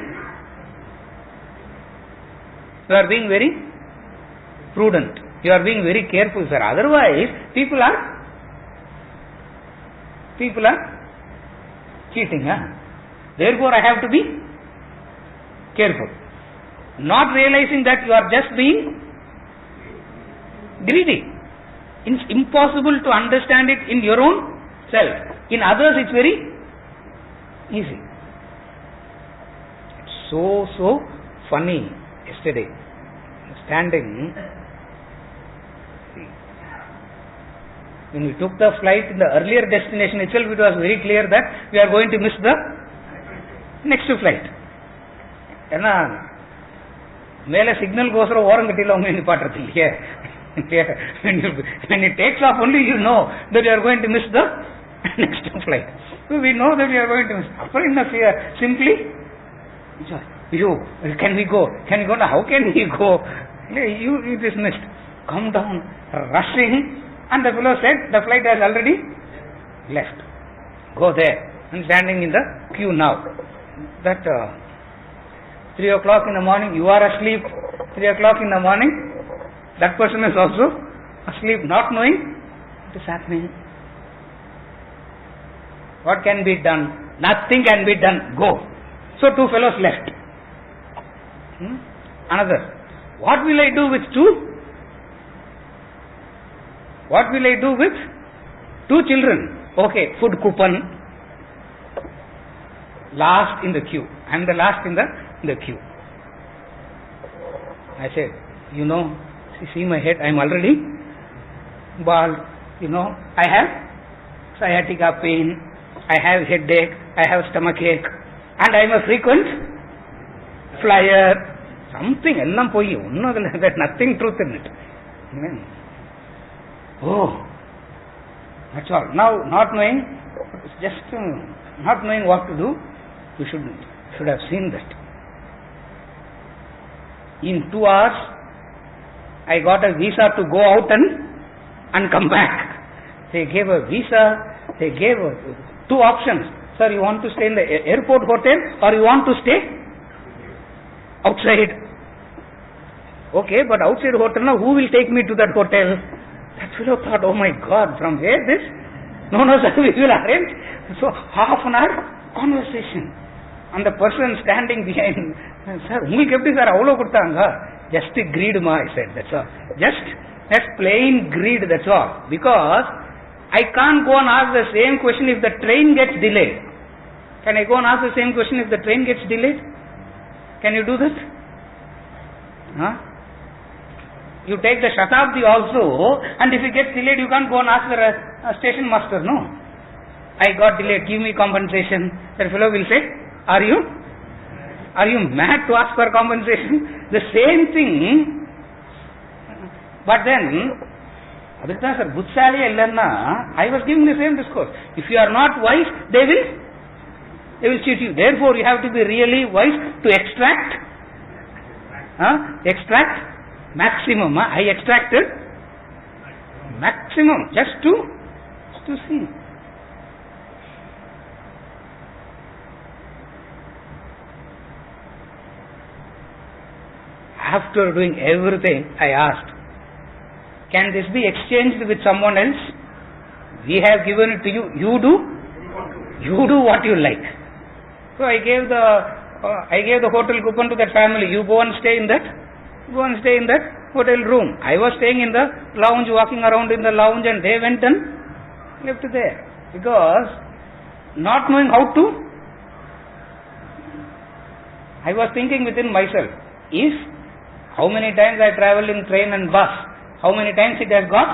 prudent. You are being very careful, sir. Otherwise, people are cheating. Therefore, I have to be careful. Not realizing that you are just being greedy. It's impossible to understand it in your own self. In others, it's very easy. So funny. Yesterday, standing, when we took the flight in the earlier destination itself, it was very clear that we are going to miss the next flight. மேல signal கோசரம் ஓரம் கட்டில அவங்க நிப்பாட்டுறது இல்லையே. When it takes off only you know that you are going to miss the next flight. So we know that we are going to miss. After in the fear, simply, can we go? Can we go? Now, how can we go? You just missed. Come down, rushing, and the fellow said the flight has already left. Go there. I'm standing in the queue now. That 3 o'clock in the morning, you are asleep. 3 o'clock in the morning, that person is also asleep, not knowing what is happening. What can be done? Nothing can be done. Go. So 2 fellows left. Another. What will I do with 2? What will I do with 2 children? Okay, food coupon. Last in the queue. I am the last in the queue. I said, see my head, I am already bald. I have sciatica pain, I have headache, I have stomach ache, and I am a frequent flyer. Something, ellam poi, there's nothing truth in it. Amen. Oh, that's all. Now, not knowing what to do, you should have seen that. In 2 hours, I got a visa to go out and come back. They gave a visa, they gave 2 options. Sir, you want to stay in the airport hotel or you want to stay outside? Okay, but outside hotel now, who will take me to that hotel? That fellow thought, oh my God, from where this? No, sir, we will arrange. So, half an hour conversation. And the person standing behind, sir, உங்களுக்கு எப்படி sir அவ்வளோ கொடுத்தாங்க? Just greed ma, I said, that's all. That's plain greed, that's all. Because I can't go and ask the same question if the train gets delayed. Can I go and ask the same question if the train gets delayed? Can you do that? You take the Shatabdi also, and if it gets delayed, you can't go and ask the station master, no. I got delayed, give me compensation. That fellow will say, Are you mad to ask for compensation? The same thing. But then, sir, Butsali Ellanna, I was giving the same discourse. If you are not wise, they will cheat you. Therefore, you have to be really wise to extract maximum. I extracted maximum just to see. After doing everything, I asked, can this be exchanged with someone else? We have given it to you. You do what you like. So I gave the hotel coupon to that family. You go and stay in that hotel room. I was staying in the lounge, walking around in the lounge, and they went and left there. Because not knowing how to, I was thinking within myself, how many times I travel in train and bus, how many times it has got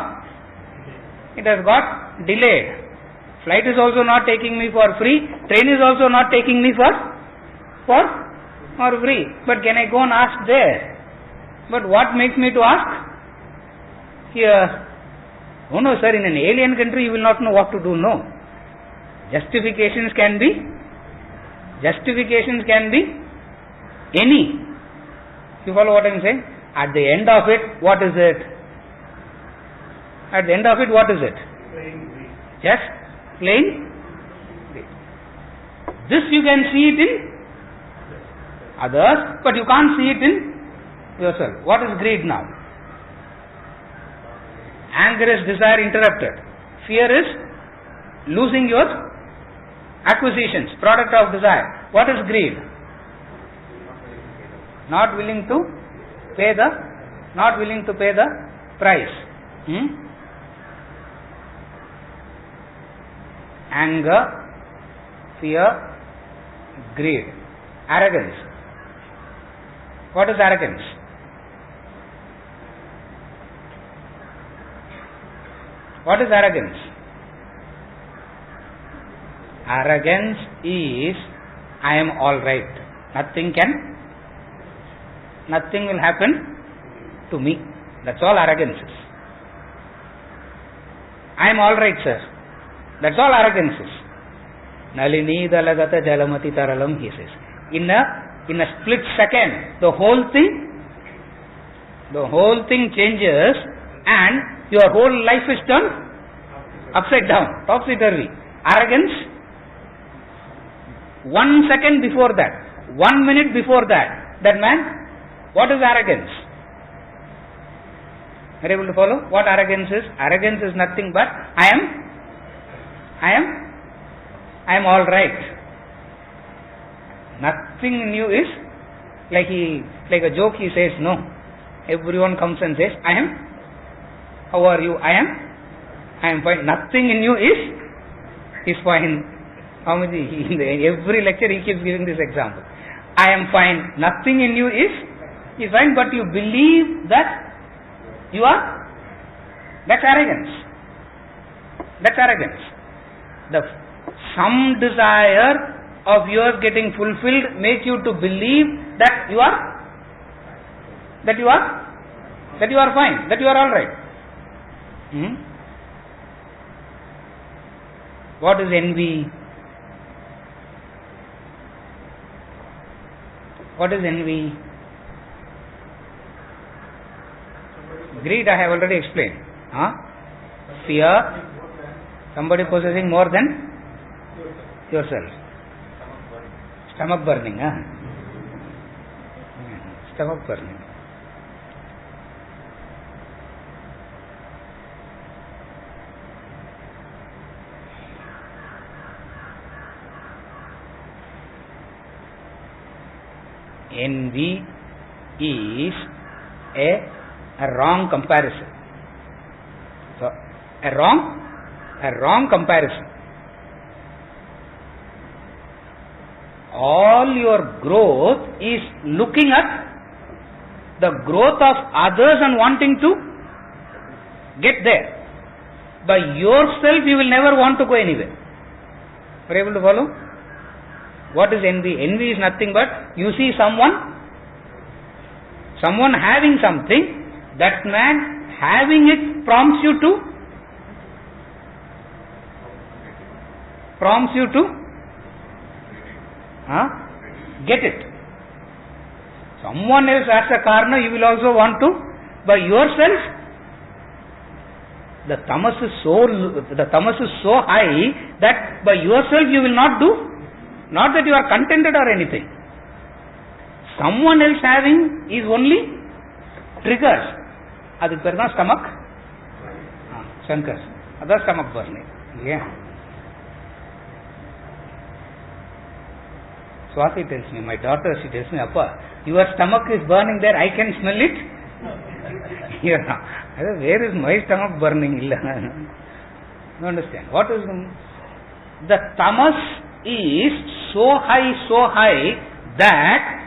delayed. Flight is also not taking me for free, train is also not taking me for free. But can I go and ask there? But what makes me to ask here? Oh no, sir, in an alien country you will not know what to do. No. Justifications can be any. You follow what I am saying? At the end of it, what is it? At the end of it, what is it? Just plain greed. This you can see it in others, but you can't see it in yourself. What is greed now? Anger is desire interrupted. Fear is losing your acquisitions, product of desire. What is greed? Not willing to pay the price. Anger, fear, greed, arrogance. What is arrogance? What is arrogance? Arrogance is I am all right. Nothing will happen to me. That's all arrogance is. I am all right, sir. That's all arrogance is. Nalini dalagata jalamati taralam, he says. In a split second, the whole thing changes and your whole life is turned upside down, topsy-turvy. Arrogance, 1 second before that, 1 minute before that man, what is arrogance? Are you able to follow what arrogance is? Arrogance is nothing but I am all right. Nothing new is like a joke. He says no. Everyone comes and says I am. How are you? I am fine. Nothing in you is fine. In every lecture he keeps giving this example. I am fine. Nothing in you is fine, but you believe that you are. That's arrogance. Some desire of yours getting fulfilled make you to believe that you are fine, that you are all right. What is envy? What is envy? Greed I have already explained. Fear, somebody possessing more than yourself. Stomach burning. Stomach burning. Envy is a wrong comparison. So, a wrong comparison. All your growth is looking at the growth of others and wanting to get there. By yourself, you will never want to go anywhere. Are you able to follow? What is envy? Envy is nothing but you see someone having something, that man having it prompts you to get it. Someone else has a car now, you will also want to. By yourself, the tamas is so high that by yourself you will not do. Not that you are contented or anything. Someone else having is only triggers. Adu perna stomach shankar. Other stomach burning. Yeah. Swati tells me, my daughter, she tells me, Appa, your stomach is burning there, I can smell it. Yeah. Where is my stomach burning? You understand? What is the tamas is so high that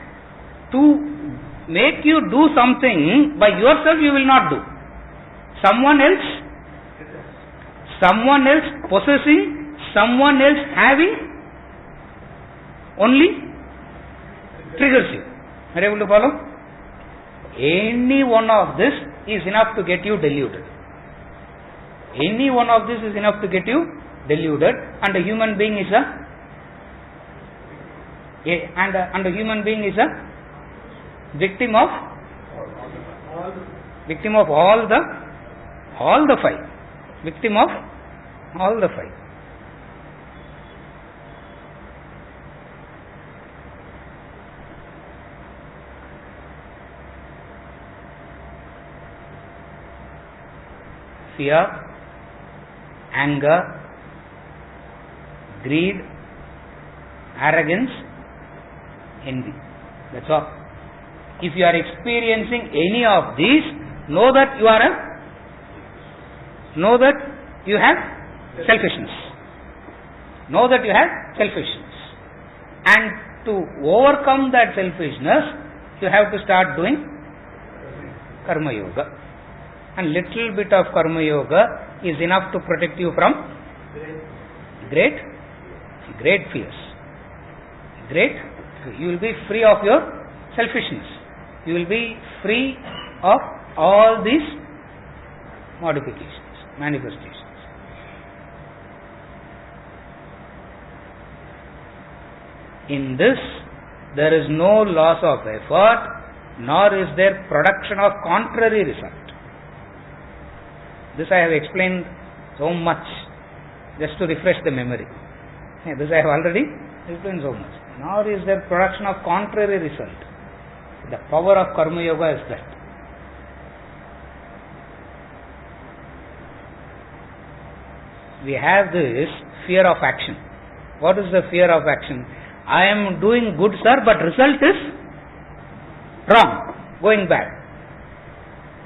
to make you do something by yourself you will not do. Someone else possessing, someone else having only triggers you. Are you able to follow? Any one of this is enough to get you deluded. Any one of this is enough to get you deluded, and a human being is a human being is a victim of all the five. Victim of all the five. Fear, anger, greed, arrogance, envy. That's all. If you are experiencing any of these, know that you have selfishness. Know that you have selfishness. And to overcome that selfishness, you have to start doing Karma Yoga. And little bit of Karma Yoga is enough to protect you from great fears. You will be free of your selfishness. You will be free of all these modifications, manifestations. In this, there is no loss of effort, nor is there production of contrary result. This I have explained so much, just to refresh the memory. This I have already explained so much. Nor is there production of contrary result. The power of Karma Yoga is that. We have this fear of action. What is the fear of action? I am doing good, sir, but result is wrong, going bad.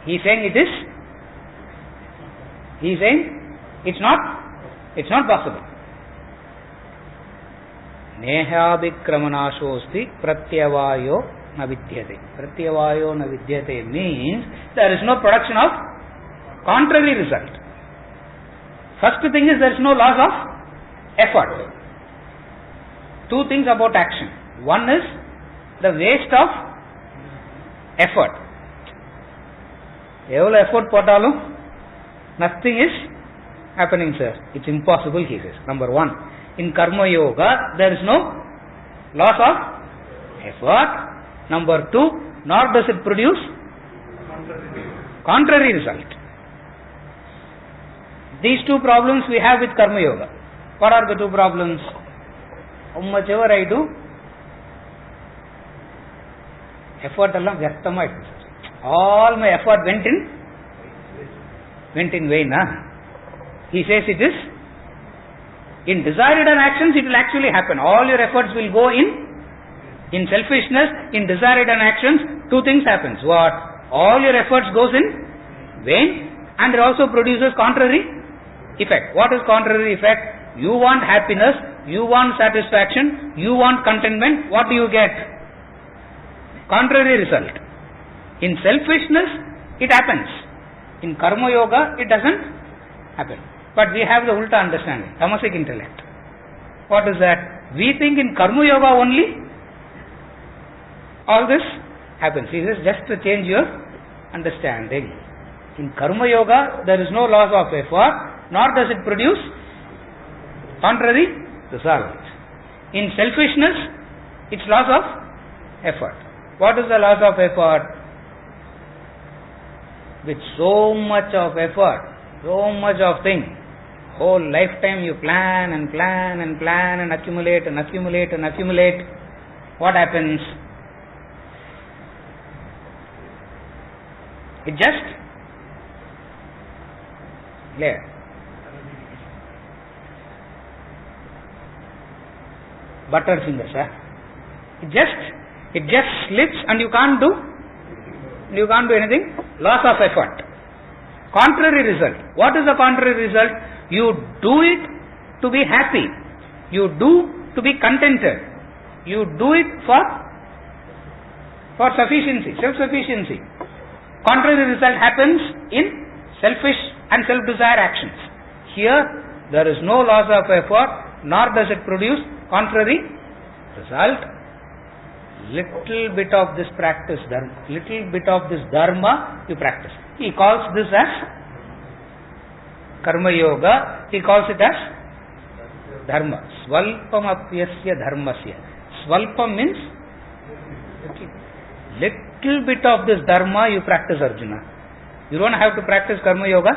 He is saying it's not possible. Nehabhikramanashosti pratyavayo na vidyate. Pratyavayo na vidyate means there is no production of contrary result. First thing is there is no loss of effort. Two things about action. One is the waste of effort. Evlo effort potalum, nothing is happening, sir. It's impossible, he says. Number one. In Karma Yoga, there is no loss of effort. Number two, nor does it produce contrary result. These two problems we have with Karma Yoga. What are the two problems? How much ever I do, effort allam vyarthama. All my effort went in vain. He says it is in desired actions, it will actually happen. All your efforts will go in selfishness. In desired actions, two things happens. What? All your efforts goes in vain, and it also produces contrary effect. What is contrary effect? You want happiness, you want satisfaction, you want contentment. What do you get? Contrary result. In selfishness, it happens. In Karma Yoga, it doesn't happen. But we have the ulta understanding, tamasic intellect. What is that? We think in Karma Yoga only all this happens. He says just to change your understanding. In Karma Yoga, there is no loss of effort, nor does it produce contrary result. In selfishness, it's loss of effort. What is the loss of effort? With so much of effort, so much of thing, whole lifetime you plan and plan and plan and accumulate and accumulate and accumulate. What happens? It just butterfinger, sir. It just slips and you can't do anything. Loss of effort. Contrary result. What is the contrary result? You do it to be happy. You do to be contented. You do it for sufficiency, self-sufficiency. Contrary result happens in selfish and self-desire actions. Here, there is no loss of effort, nor does it produce contrary result. Little bit of this practice, little bit of this dharma you practice. He calls this as Karma Yoga, he calls it as Dharma. Swalpamapyasya dharmasya. Swalpam means little bit of this Dharma you practice, Arjuna. You don't have to practice Karma Yoga.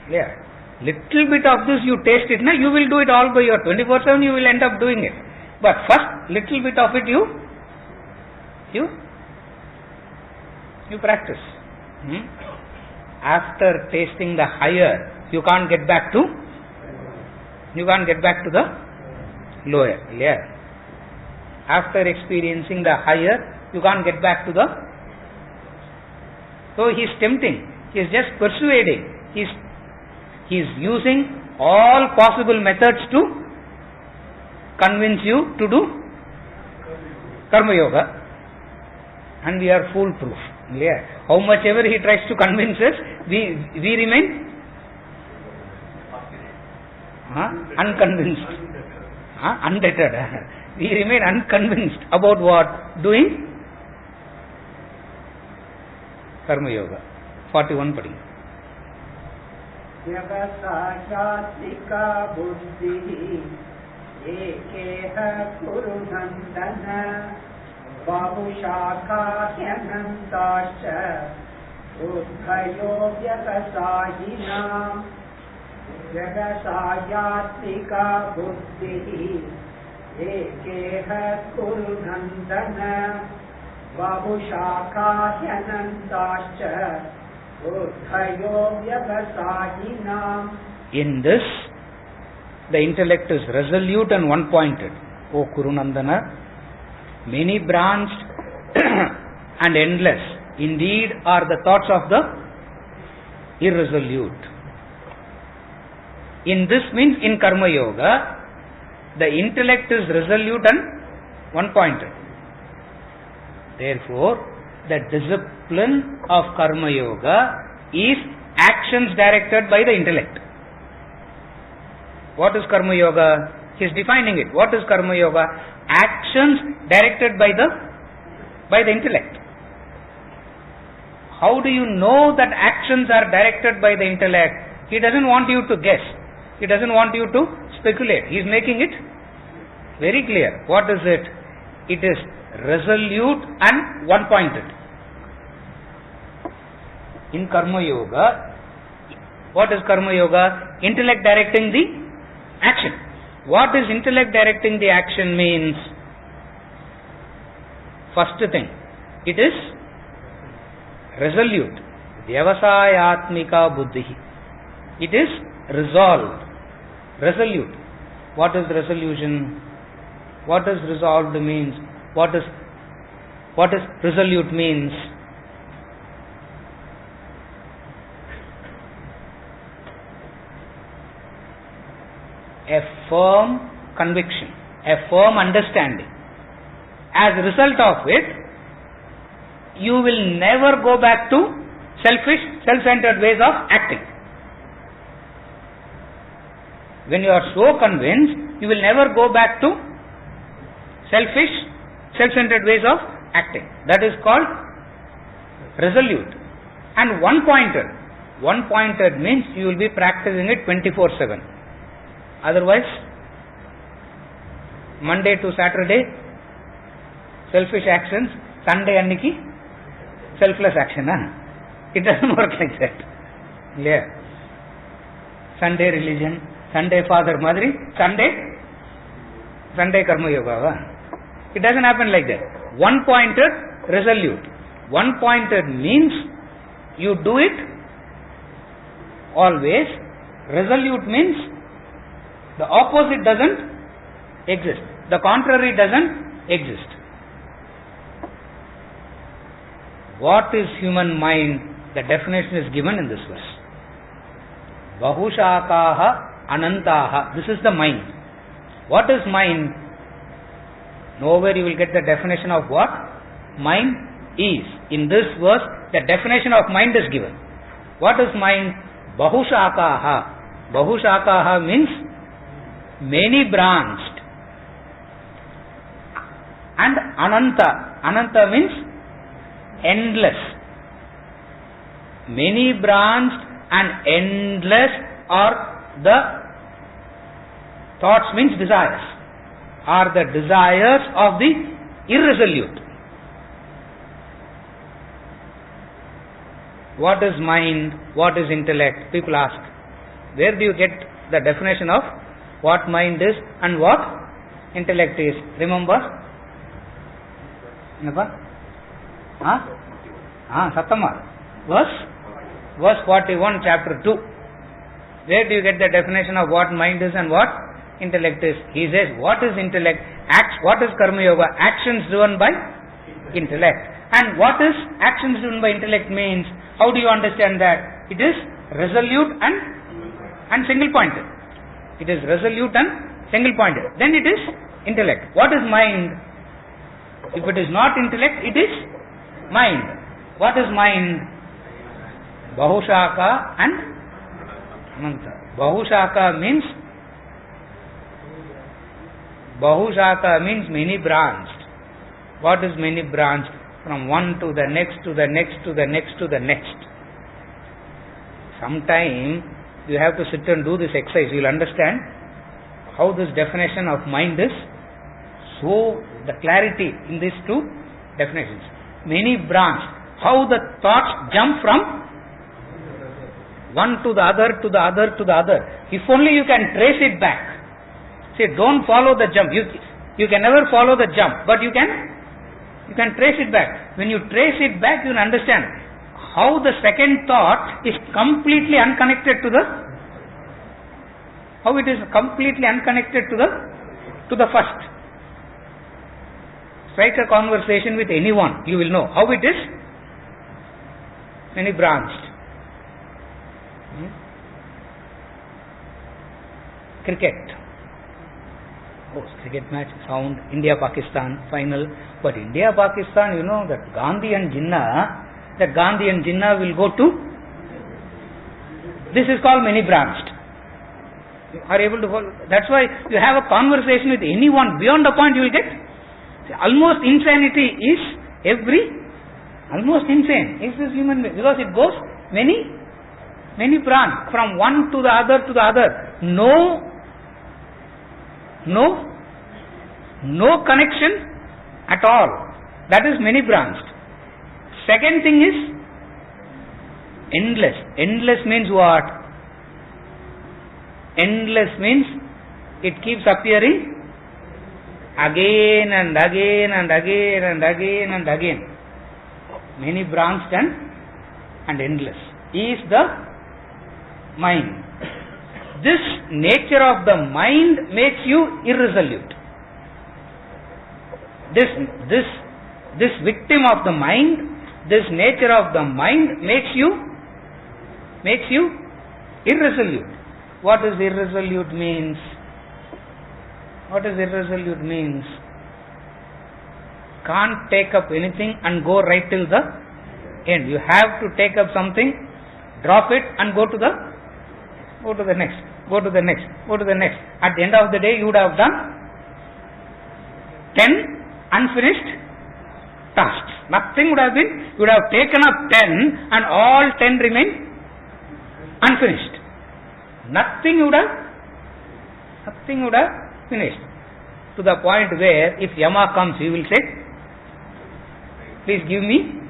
Yeah. Little bit of this you taste it, now you will do it all by your 24/7, you will end up doing it. But first, little bit of it you practice. After tasting the higher, you can't get back to the lower. Yeah. After experiencing the higher, you can't get back to the. So he is tempting. He is just persuading. He is using all possible methods to convince you to do Karma Yoga, and we are foolproof. Yeah. How much ever he tries to convince us, we remain unconvinced, undeterred. We remain unconvinced about what? Doing Karma Yoga. 41 padi. Vyavasayatika buddhi ekeha kuru nandana bahushaka hyanantascha uddhayo vyavasayina vyavasayatika buddhi ekeha kuru nandana bahushaka hyanantascha. In this, the intellect is resolute and one-pointed. O Kurunandana, many branched and endless indeed are the thoughts of the irresolute. In this means in Karma Yoga, the intellect is resolute and one-pointed. Therefore, the discipline of Karma Yoga is actions directed by the intellect. What is Karma Yoga? He is defining it. What is Karma Yoga? Actions directed by the intellect. How do you know that actions are directed by the intellect? He doesn't want you to guess. He doesn't want you to speculate. He is making it very clear. What is it? It is resolute and one-pointed. In Karma Yoga, what is Karma Yoga? Intellect directing the action. What is intellect directing the action means? First thing, it is resolute. Vyavasayatmika buddhi. It is resolved. Resolute. What is resolution? What does resolved means? What is resolute means? A firm conviction, a firm understanding. As a result of it, you will never go back to selfish, self-centered ways of acting. When you are so convinced, you will never go back to selfish, self-centered ways of acting. That is called resolute. And one-pointed. One-pointed means you will be practicing it 24/7. Otherwise, Monday to Saturday, selfish actions, Sunday anniki, selfless action. It doesn't work like that. Yeah. Sunday religion, Sunday father madri, Sunday Karma Yoga. It doesn't happen like that. One-pointed, resolute. One-pointed means you do it always. Resolute means the opposite doesn't exist. The contrary doesn't exist. What is human mind? The definition is given in this verse. Bahushakaha anantaha. This is the mind. What is mind? Nowhere you will get the definition of what mind is. In this verse, the definition of mind is given. What is mind? Bahushakaha. Bahushakaha means many branched. And ananta. Ananta means endless. Many branched and endless are the thoughts means desires, are the desires of the irresolute. What is mind? What is intellect? People ask. Where do you get the definition of what mind is and what intellect is? Remember? Sattama. Verse 41, chapter 2. Where do you get the definition of what mind is and what intellect is? He says, what is intellect? What is Karma Yoga? Actions driven by intellect. And what is actions driven by intellect means? How do you understand that? It is resolute and single pointed. It is resolute and single pointed. Then it is intellect. What is mind? If it is not intellect, it is mind. What is mind? Bahushaka and Ananta. Bahushaka means many branched. What is many branched? From one to the next, to the next, to the next, to the next. Sometime you have to sit and do this exercise. You will understand how this definition of mind is. So the clarity in these two definitions. Many branched. How the thoughts jump from one to the other, to the other, to the other. If only you can trace it back. See, don't follow the jump. You can never follow the jump, but you can trace it back. When you trace it back, you will understand how the second thought is completely unconnected to the first. Strike a conversation with anyone, you will know how it is many branched. Cricket. Cricket match, sound, India-Pakistan final. But India-Pakistan, you know that Gandhi and Jinnah will go to. This is called many branched. You are able to follow. That's why you have a conversation with anyone beyond the point you will get. Almost insanity is almost insane is this human being, because it goes many branch from one to the other to the other. No connection at all. That is many branched. Second thing is endless. Endless means what? Endless means it keeps appearing again and again and again and again and again. Many branched and endless is the mind. This nature of the mind makes you irresolute. This victim of the mind, this nature of the mind makes you irresolute. What is irresolute means? Can't take up anything and go right till the end. You have to take up something, drop it and go to the next. At the end of the day, you would have done 10 unfinished tasks. Nothing would have been, you would have taken up 10 and all 10 remain unfinished. Nothing would have finished. To the point where if Yama comes, he will say, please give me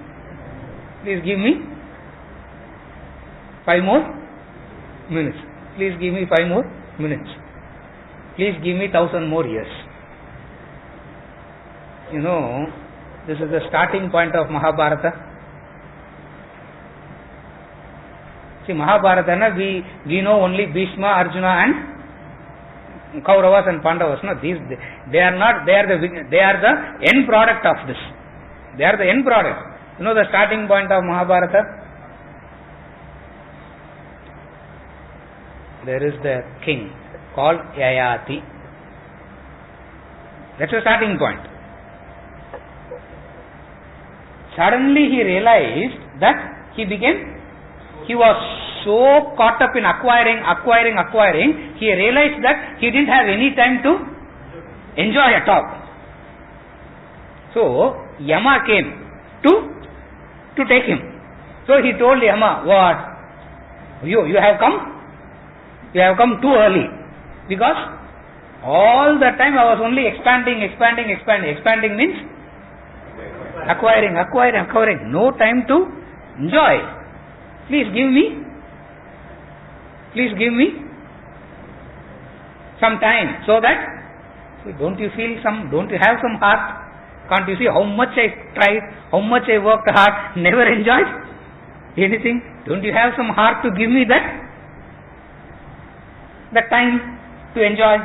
5 more minutes. Please give me 5 more minutes. Please give me 1,000 more years. You know, this is the starting point of Mahabharata. See, Mahabharata, we know only Bhishma, Arjuna and Kauravas and Pandavas. No, they are the end product of this. They are the end product. You know the starting point of Mahabharata? There is the king called Yayati. That's the starting point. Suddenly he realized that he was so caught up in acquiring, he realized that he didn't have any time to enjoy at all. So Yama came to take him. So he told Yama, what? You have come too early. Because all the time I was only expanding. Expanding means acquiring. No time to enjoy. Please give me some time so that, don't you have some heart? Can't you see how much I tried, how much I worked hard, never enjoyed anything? Don't you have some heart to give me that time to enjoy?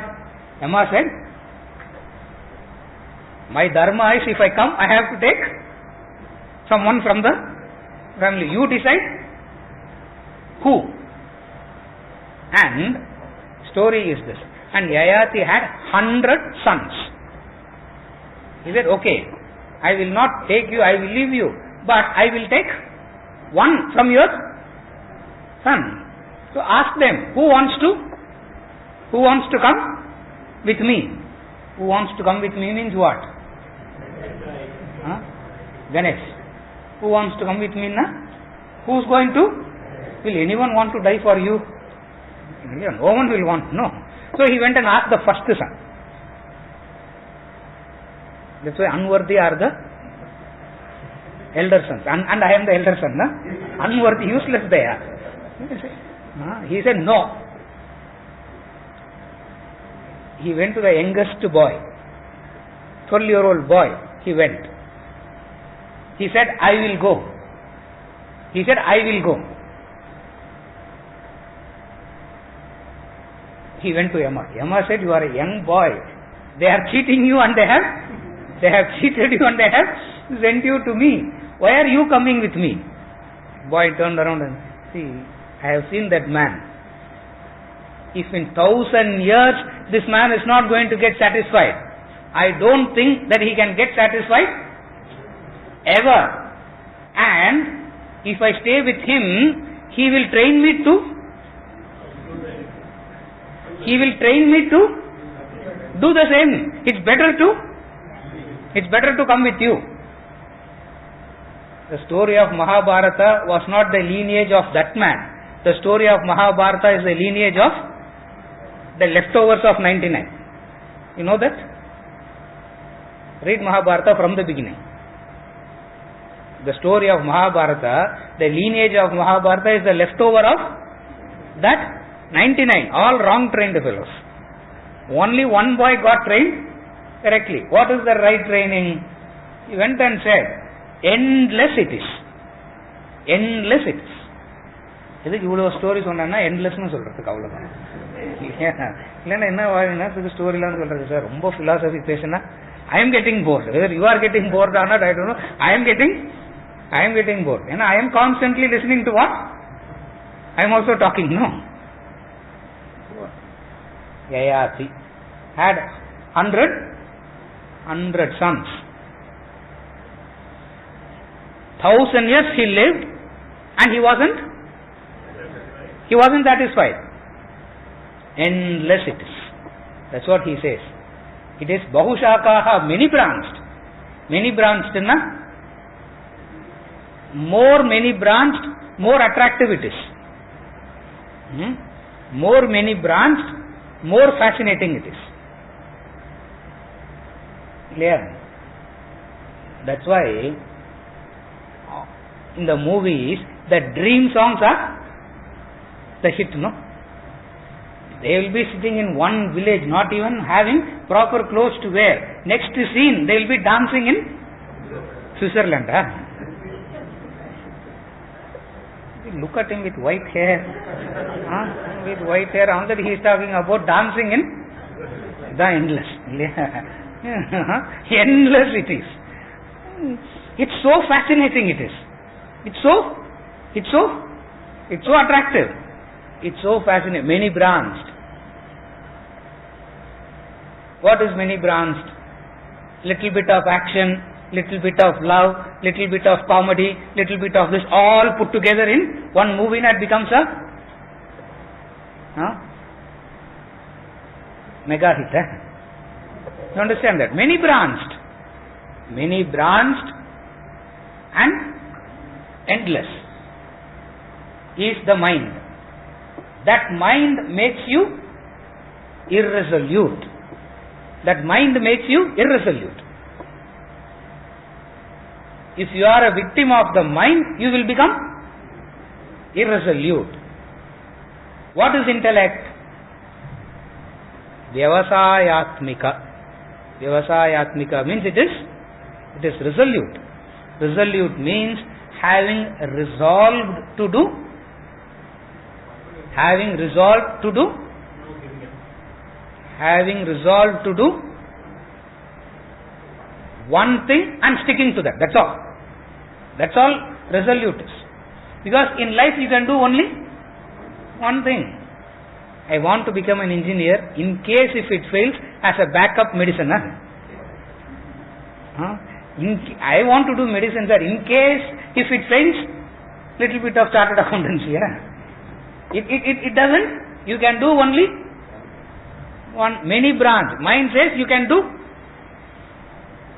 Yama said, my dharma is, if I come, I have to take someone from the family. You decide who. And story is this. And Yayati had 100 sons. He said, okay, I will not take you, I will leave you, but I will take one from your son. So ask them, who wants to come with me? Who wants to come with me means what? Ganesh. Who wants to come with me? Who's going to? Will anyone want to die for you? No one will want, no. So he went and asked the first son. That's why unworthy are the elder sons. And I am the elder son. Unworthy, useless they are. He said no. He went to the youngest boy, 12-year-old boy. He went. He said, I will go. He went to Yama. Yama said, you are a young boy. They are cheating you and they have cheated you and they have sent you to me. Why are you coming with me? Boy turned around and see, I have seen that man. If in 1,000 years this man is not going to get satisfied, I don't think that he can get satisfied ever. And if I stay with him, he will train me to do the same. It's better to come with you. The story of Mahabharata was not the lineage of that man. The story of Mahabharata is the lineage of the leftovers of 99. You know that? Read Mahabharata from the beginning. The story of Mahabharata, the lineage of Mahabharata is the leftover of that 99, all wrong trained fellows. Only one boy got trained correctly. What is the right training? He went and said, endless it is. இதுக்கு இவ்வளவு story சொன்னா எண்ட்லெஸ்னு சொல்றதுக்கு அவ்வளவுதான். இல்லைன்னா என்ன வாழ்க்கைக்கு ஸ்டோரிலாம் சொல்றது sir, ரொம்ப பிலாசபி பேசினா I am getting bored. Whether you are getting bored or not, I don't know. I am getting bored. And I am constantly listening to what? I am also talking, no? Yayati had 100 sons. 1,000 years he lived and he wasn't satisfied. Endless it is. That's what he says. It is Bahushakaha, many branched. Na? More many branched, more attractive it is. More many branched, more fascinating it is. Clear? That's why in the movies, the dream songs are the hit, no? They will be sitting in one village, not even having proper clothes to wear. Next scene, they will be dancing in Switzerland. Look at him with white hair. With white hair, already he is talking about dancing in the endless. Endless it is. It's so fascinating it is. It's so attractive. It's so fascinating. Many branched. What is many branched? Little bit of action, little bit of love, little bit of comedy, little bit of this, all put together in one movie, and it becomes a mega hit. You understand that? Many branched and endless is the mind. that mind makes you irresolute. That mind makes you irresolute. If you are a victim of the mind, you will become irresolute. What is intellect? Vyavasayatmika. Vyavasayatmika means it is resolute. Resolute means having resolved to do. Having resolved to do. Having resolved to do one thing and sticking to that. That's all. That's all resolute is. Because in life you can do only one thing. I want to become an engineer in case if it fails as a backup medicine. I want to do medicine, sir. In case if it fails, little bit of chartered accountancy. It doesn't. You can do only one, many branch. Mind says you can do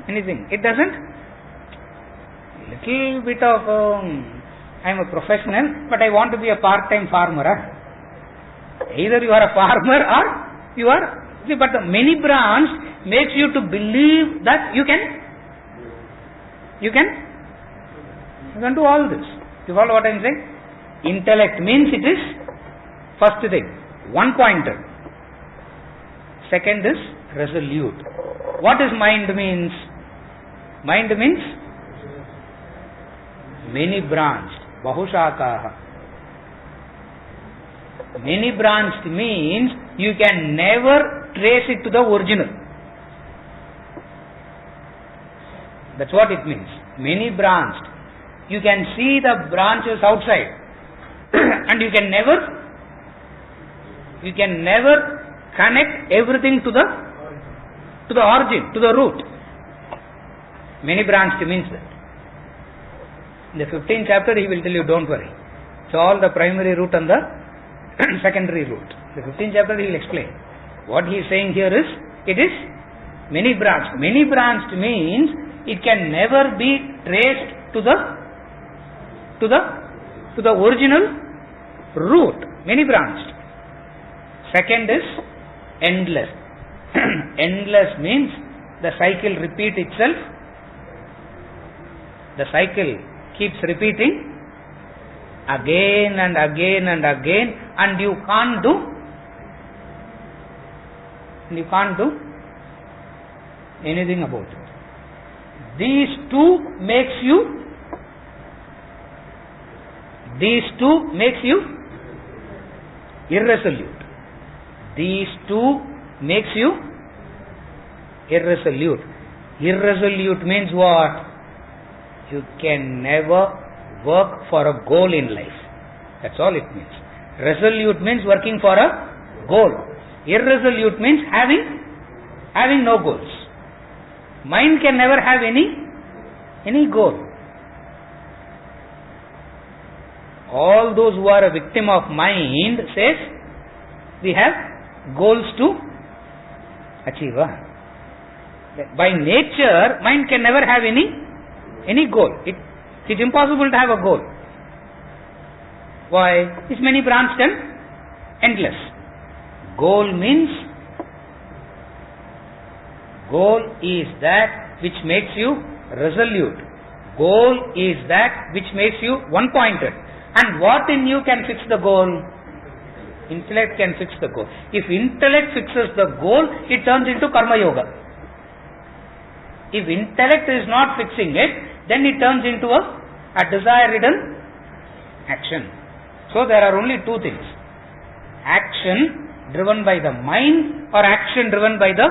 anything. It doesn't. Little bit of I am a professional, but I want to be a part-time farmer. Either you are a farmer or you are. See, but the many branch makes you to believe that you can do all this. You follow what I am saying? Intellect means it is first thing, one pointer. Second is resolute. What is mind means? Mind means many branched, bahushakaha. Many branched means you can never trace it to the original. That's what it means. Many branched. You can see the branches outside and you can never connect everything to the origin, to the root. Many branched means that. In the 15th chapter he will tell you, don't worry. It's all the primary root and the secondary root. The 15th chapter he will explain. What he is saying here is, it is many branched. Many branched means it can never be traced to the original root. Many branched. Second is endless. Endless means the cycle repeats itself. The cycle keeps repeating again and again and again, and you can't do anything about it. These two makes you irresolute. These two makes you irresolute. Irresolute means what? You can never work for a goal in life. That's all it means. Resolute means working for a goal. Irresolute means having no goals. Mind can never have any goal. All those who are a victim of mind says we have goals to achieve. By nature, mind can never have any goal. It's impossible to have a goal. Why? It's many branched and endless. Goal is that which makes you resolute. Goal is that which makes you one-pointed. And what in you can fix the goal? Intellect can fix the goal. If intellect fixes the goal, it turns into karma yoga. If intellect is not fixing it, then it turns into a desire-ridden action. So there are only two things. Action driven by the mind or action driven by the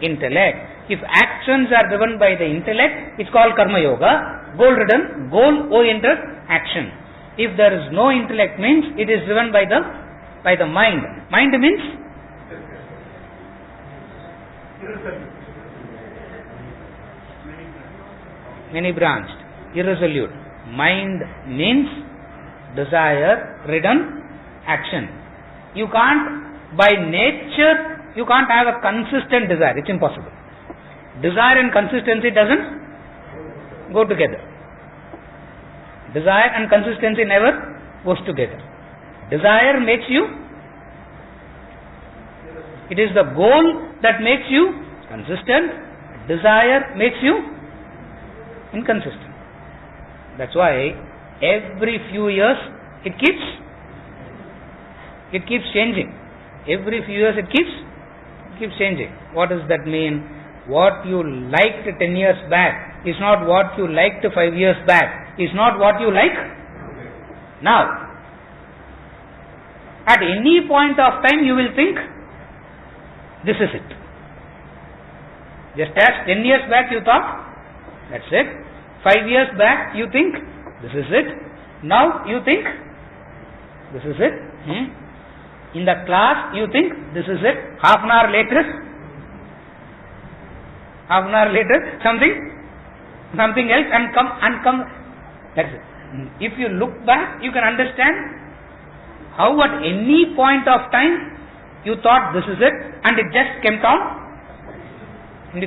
intellect. If actions are driven by the intellect, it's called karma yoga. Goal-ridden, goal-oriented action. If there is no intellect, means it is driven by the mind. Mind means many branched, irresolute. Mind means desire-ridden action. You can't, by nature, you can't have a consistent desire. It's impossible. Desire and consistency doesn't go together. Desire and consistency never goes together. Desire makes you, it is the goal that makes you consistent. Desire makes you inconsistent. That's why every few years it keeps changing. Every few years it keeps changing. What does that mean? What you liked 10 years back is not what you liked 5 years back, is not what you like now. At any point of time you will think, this is it. Just as 10 years back you thought, that's it. 5 years back you think, this is it. Now you think, this is it. In the class you think, this is it. Half an hour later, something else and come. That's it. If you look back, you can understand how at any point of time you thought this is it, and it just kept on, and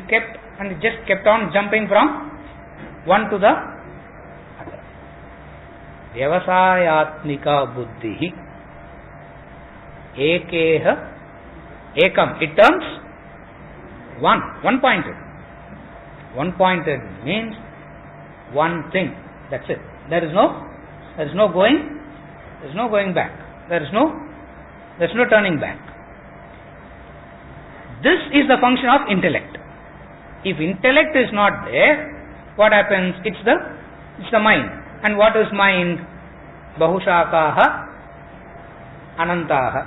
it just kept on jumping from one to the other. Vyavasayatmika buddhi ekam. It terms one pointed. One pointed means one thing. That's it. There is no going back. There is no turning back. This is the function of intellect. If intellect is not there, what happens? It's the mind. And what is mind? Bahushakaha anantaha.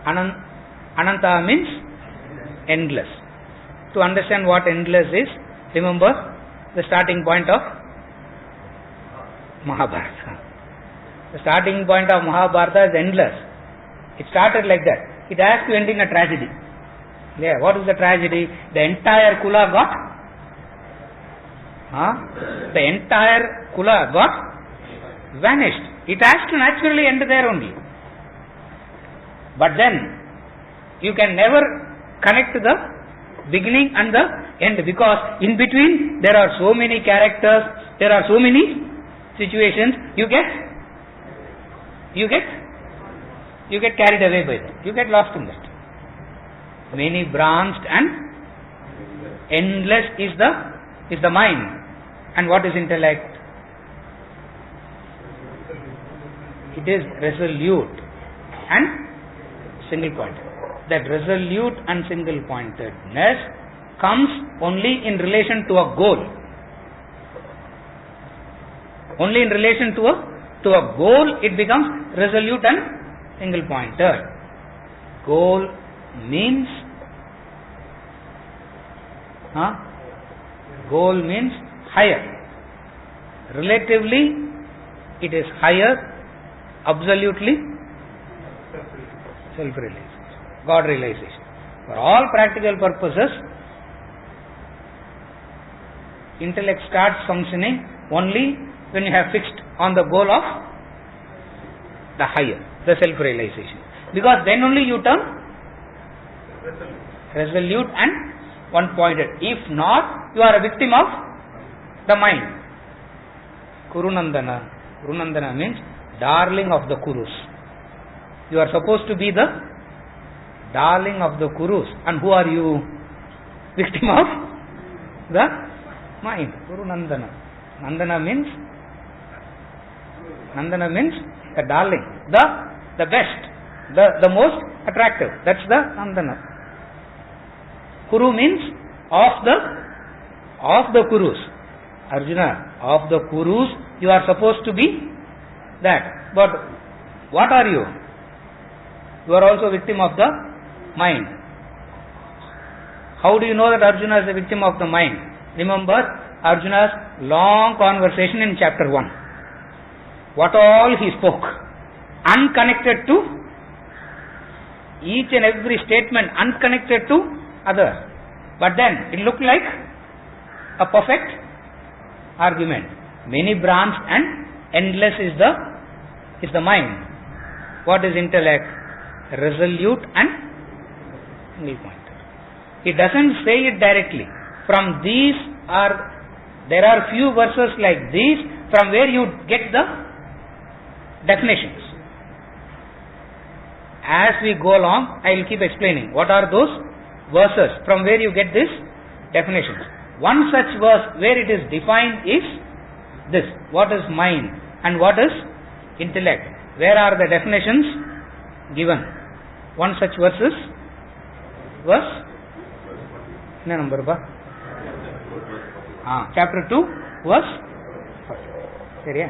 Ananta means endless. To understand what endless is, remember the starting point of Mahabharata. The starting point of Mahabharata is endless. It started like that. It has to end in a tragedy. Yeah, what is the tragedy? The entire Kula got vanished. It has to naturally end there only. But then you can never connect the beginning and the end, because in between there are so many characters, there are so many situations. You get carried away by that. You get lost in that. Many branched and endless is the mind. And what is intellect? It is resolute and single pointed. That resolute and single pointedness comes only in relation to a goal. Only in relation to a goal it becomes resolute and single pointed. Goal means higher. Relatively it is higher. Absolutely self-realization, God realization. For all practical purposes, intellect starts functioning only when you have fixed on the goal of the higher, the self-realization. Because then only you turn resolute and one-pointed. If not, you are a victim of the mind. Kurunandana. Kurunandana means darling of the Kurus. You are supposed to be the darling of the Kurus. And who are you? Victim of the mind. Kurunandana. Nandana means the darling, the best, the most attractive. That's the Nandana. Kuru means of the Kurus. Arjuna, of the Kurus, you are supposed to be that. But what are you? You are also victim of the mind. How do you know that Arjuna is a victim of the mind? Remember Arjuna's long conversation in chapter 1. What all he spoke, unconnected to each and every statement, unconnected to others. But then it looked like a perfect argument. Many branched and endless is the mind. What is intellect? Resolute and single pointed. It doesn't say it directly. From these there are few verses like these from where you get the definitions. as we go along, I will keep explaining. What are those verses from where you get this definitions? One such verse where it is defined is this. What is mind and what is intellect? Where are the definitions given? One such verse is verse என்ன number பா? chapter 2 verse 1. சரியா?